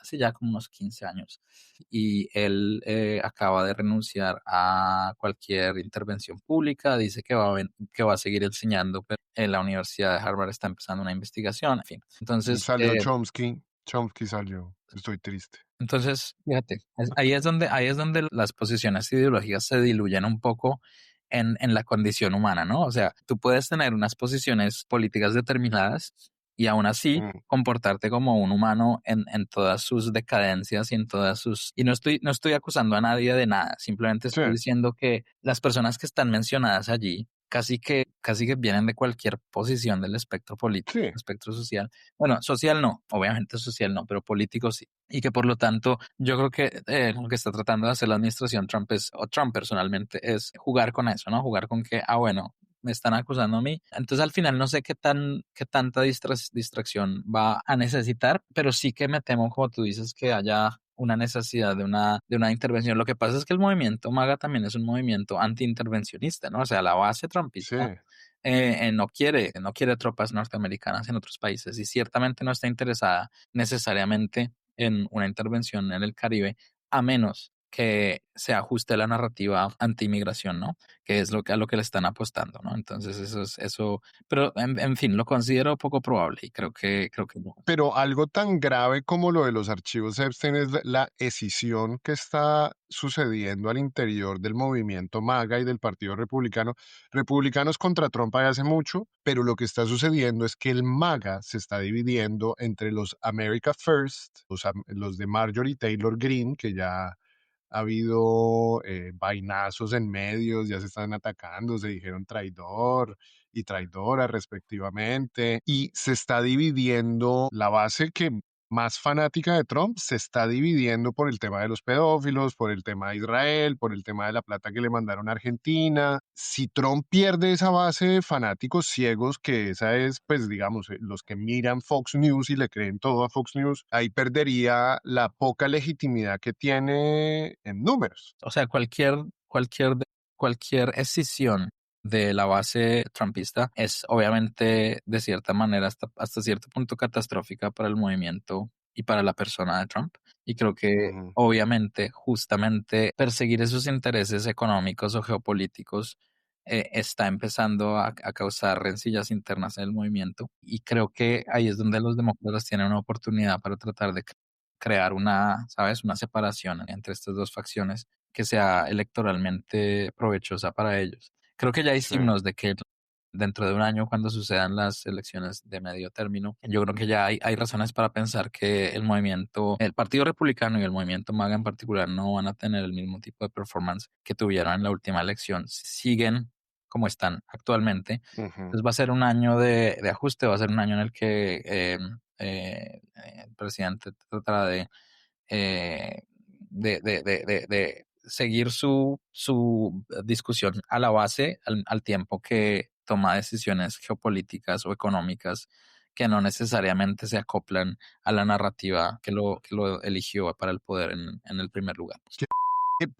hace ya como unos 15 años. Y él acaba de renunciar a cualquier intervención pública, dice que va a seguir enseñando, pero en la Universidad de Harvard está empezando una investigación, en fin. Entonces,
Salió Chomsky, Chomsky salió. Estoy triste.
fíjate, ahí es donde las posiciones ideológicas se diluyen un poco en la condición humana, ¿no? O sea, tú puedes tener unas posiciones políticas determinadas y aún así
Mm,
comportarte como un humano en todas sus decadencias y en todas sus... Y no estoy acusando a nadie de nada, simplemente
sí,
estoy diciendo que las personas que están mencionadas allí casi que vienen de cualquier posición del espectro político,
sí,
espectro social. Bueno, social no, obviamente social no, pero político sí. Y que por lo tanto, yo creo que lo que está tratando de hacer la administración Trump es, o Trump personalmente, es jugar con eso, ¿no? Jugar con que, ah, bueno, me están acusando a mí. Entonces al final no sé qué tanta distracción va a necesitar, pero sí que me temo, como tú dices, que haya una necesidad de una intervención. Lo que pasa es que el movimiento MAGA también es un movimiento antiintervencionista, ¿no? O sea, la base
sí.
trumpista no quiere tropas norteamericanas en otros países y ciertamente no está interesada necesariamente en una intervención en el Caribe, a menos que se ajuste a la narrativa anti-inmigración, ¿no? Que es a lo que le están apostando, ¿no? Entonces eso, pero en fin, lo considero poco probable y creo que no.
Pero algo tan grave como lo de los archivos Epstein es la escisión que está sucediendo al interior del movimiento MAGA y del Partido Republicano. Republicanos contra Trump hay hace mucho, pero lo que está sucediendo es que el MAGA se está dividiendo entre los America First, los de Marjorie Taylor Greene, que ya ha habido vainazos en medios, ya se están atacando, se dijeron traidor y traidora respectivamente, y se está dividiendo la base que más fanática de Trump se está dividiendo por el tema de los pedófilos, por el tema de Israel, por el tema de la plata que le mandaron a Argentina. Si Trump pierde esa base de fanáticos ciegos, que esa es, pues digamos, los que miran Fox News y le creen todo a Fox News, ahí perdería la poca legitimidad que tiene en números.
O sea, cualquier escisión de la base trumpista es obviamente de cierta manera hasta cierto punto catastrófica para el movimiento y para la persona de Trump. Y creo que
Ujú.
obviamente justamente perseguir esos intereses económicos o geopolíticos está empezando a causar rencillas internas en el movimiento. Y creo que ahí es donde los demócratas tienen una oportunidad para tratar de crear una, ¿sabes? Una separación entre estas dos facciones que sea electoralmente provechosa para ellos. Creo que ya hay
Sí.
signos de que dentro de un año, cuando sucedan las elecciones de medio término, yo creo que ya hay razones para pensar que el movimiento, el Partido Republicano y el movimiento MAGA en particular no van a tener el mismo tipo de performance que tuvieron en la última elección. Siguen como están actualmente.
Ujú.
Entonces va a ser un año de ajuste, va a ser un año en el que el presidente tratará eh, de seguir su discusión a la base al tiempo que toma decisiones geopolíticas o económicas que no necesariamente se acoplan a la narrativa que lo eligió para el poder en el primer lugar.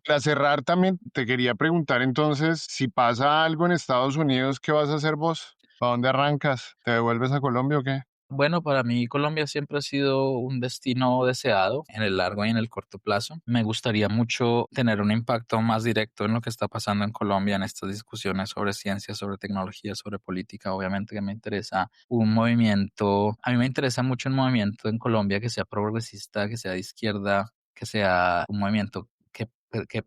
Para cerrar también te quería preguntar entonces, si pasa algo en Estados Unidos, ¿qué vas a hacer vos? ¿Para dónde arrancas? ¿Te devuelves a Colombia o qué?
Bueno, para mí Colombia siempre ha sido un destino deseado en el largo y en el corto plazo. Me gustaría mucho tener un impacto más directo en lo que está pasando en Colombia en estas discusiones sobre ciencia, sobre tecnología, sobre política. Obviamente que me interesa un movimiento, a mí me interesa mucho un movimiento en Colombia que sea progresista, que sea de izquierda, que sea un movimiento que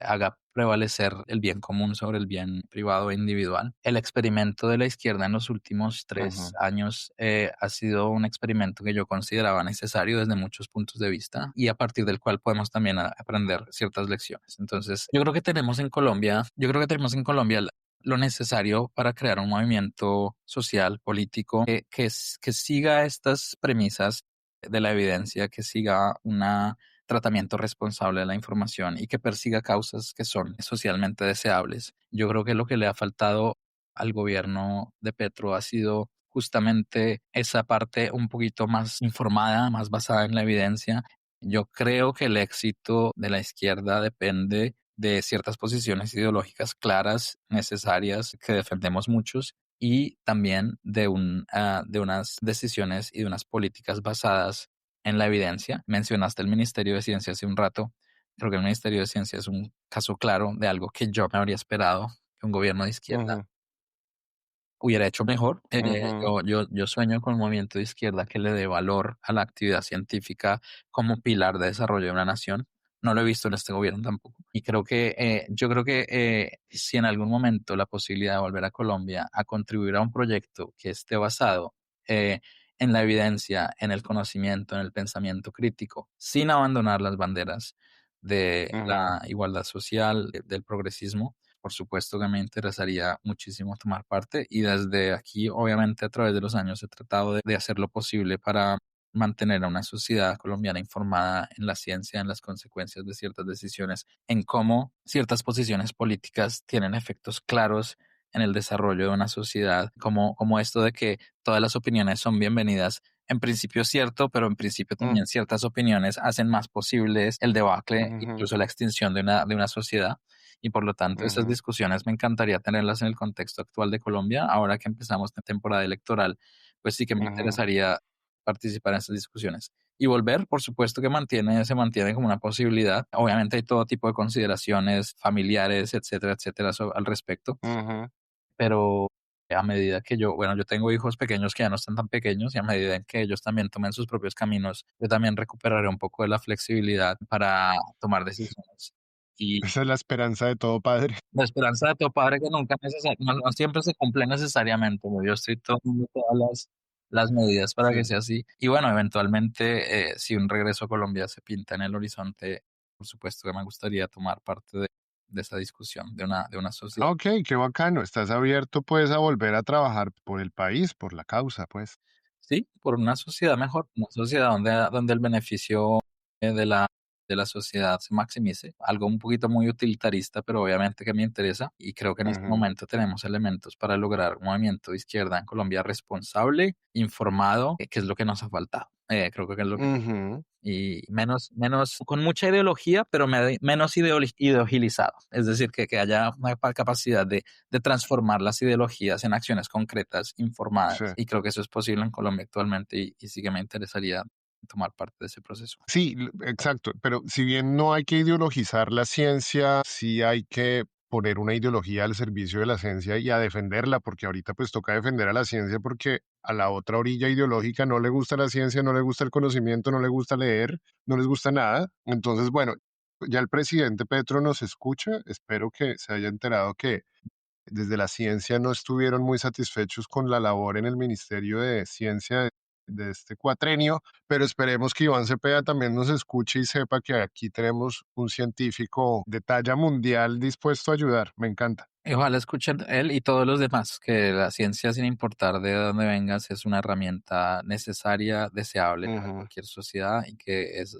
haga prevalecer el bien común sobre el bien privado e individual. El experimento de la izquierda en los últimos tres
Ujú.
años ha sido un experimento que yo consideraba necesario desde muchos puntos de vista y a partir del cual podemos también aprender ciertas lecciones. Entonces, yo creo que tenemos en Colombia lo necesario para crear un movimiento social, político, que siga estas premisas de la evidencia, que siga una tratamiento responsable de la información y que persiga causas que son socialmente deseables. Yo creo que lo que le ha faltado al gobierno de Petro ha sido justamente esa parte un poquito más informada, más basada en la evidencia. Yo creo que el éxito de la izquierda depende de ciertas posiciones ideológicas claras, necesarias, que defendemos muchos, y también de unas decisiones y de unas políticas basadas en la evidencia. Mencionaste el Ministerio de Ciencia hace un rato. Creo que el Ministerio de Ciencia es un caso claro de algo que yo me habría esperado que un gobierno de izquierda
Ujú,
hubiera hecho mejor.
ujú,
Yo sueño con un movimiento de izquierda que le dé valor a la actividad científica como pilar de desarrollo de una nación. No lo he visto en este gobierno tampoco. Y yo creo que si en algún momento la posibilidad de volver a Colombia a contribuir a un proyecto que esté basado eh, en la evidencia, en el conocimiento, en el pensamiento crítico, sin abandonar las banderas de
ujú,
la igualdad social, del progresismo, por supuesto que me interesaría muchísimo tomar parte y desde aquí, obviamente, a través de los años he tratado de hacer lo posible para mantener a una sociedad colombiana informada en la ciencia, en las consecuencias de ciertas decisiones, en cómo ciertas posiciones políticas tienen efectos claros en el desarrollo de una sociedad, como esto de que todas las opiniones son bienvenidas. En principio es cierto, pero en principio
mm,
también ciertas opiniones hacen más posibles el debacle,
ujú,
incluso la extinción de una sociedad. Y por lo tanto, estas
ujú,
discusiones me encantaría tenerlas en el contexto actual de Colombia. Ahora que empezamos la temporada electoral, pues sí que me
ujú,
interesaría participar en estas discusiones. Y volver, por supuesto que se mantiene como una posibilidad. Obviamente hay todo tipo de consideraciones familiares, etcétera, etcétera, al respecto,
ujú.
pero a medida que bueno, yo tengo hijos pequeños que ya no están tan pequeños y a medida en que ellos también tomen sus propios caminos, yo también recuperaré un poco de la flexibilidad para tomar decisiones. Y
Esa es la esperanza de todo padre.
la esperanza de tu padre que nunca no siempre se cumple necesariamente, ¿no? Yo estoy tomando todas las medidas para que
Sí.
sea así. Y bueno, eventualmente, si un regreso a Colombia se pinta en el horizonte, por supuesto que me gustaría tomar parte de esa discusión de una sociedad.
Ah, okey, qué bacano. Estás abierto, pues, a volver a trabajar por el país, por la causa, pues.
Sí, por una sociedad mejor, una sociedad donde el beneficio de de la sociedad se maximice. Algo un poquito muy utilitarista, pero obviamente que me interesa y creo que en este
Ujú,
momento tenemos elementos para lograr un movimiento de izquierda en Colombia responsable, informado, que es lo que nos ha faltado. Creo que es lo que
ujú.
y menos con mucha ideología, pero menos ideologizado. Es decir, que haya una capacidad de transformar las ideologías en acciones concretas,
Sí.
informadas, y creo que eso es posible en Colombia actualmente y sí que me interesaría tomar parte de ese proceso.
Sí, exacto, pero si bien no hay que ideologizar la ciencia, sí hay que poner una ideología al servicio de la ciencia y a defenderla, porque ahorita pues toca defender a la ciencia porque a la otra orilla ideológica no le gusta la ciencia, no le gusta el conocimiento, no le gusta leer, no les gusta nada. Entonces, bueno, ya el presidente Petro nos escucha, espero que se haya enterado que desde la ciencia no estuvieron muy satisfechos con la labor en el Ministerio de Ciencia de este cuatrenio, pero esperemos que Iván Cepeda también nos escuche y sepa que aquí tenemos un científico de talla mundial dispuesto a ayudar. Me encanta.
Y ojalá escuchen él y todos los demás, que la ciencia, sin importar de dónde vengas, es una herramienta necesaria, deseable para
Ujú.
cualquier sociedad y que es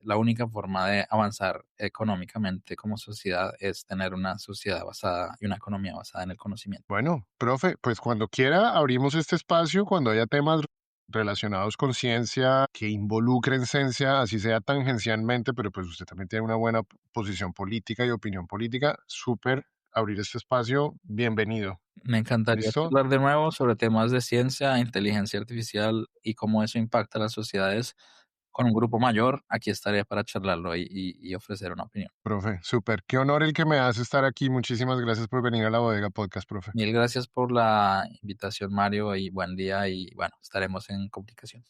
la única forma de avanzar económicamente como sociedad es tener una sociedad basada y una economía basada en el conocimiento.
Bueno, profe, pues cuando quiera abrimos este espacio, cuando haya temas relacionados con ciencia que involucren ciencia, así sea tangencialmente, pero pues usted también tiene una buena posición política y opinión política, súper abrir este espacio, bienvenido.
Me encantaría
¿Listo?
hablar de nuevo sobre temas de ciencia, inteligencia artificial y cómo eso impacta a las sociedades con un grupo mayor. Aquí estaré para charlarlo y ofrecer una opinión.
Profe, súper. Qué honor el que me hace estar aquí. Muchísimas gracias por venir a la Bodega Podcast, profe.
Mil gracias por la invitación, Mario, y buen día y bueno, estaremos en comunicación.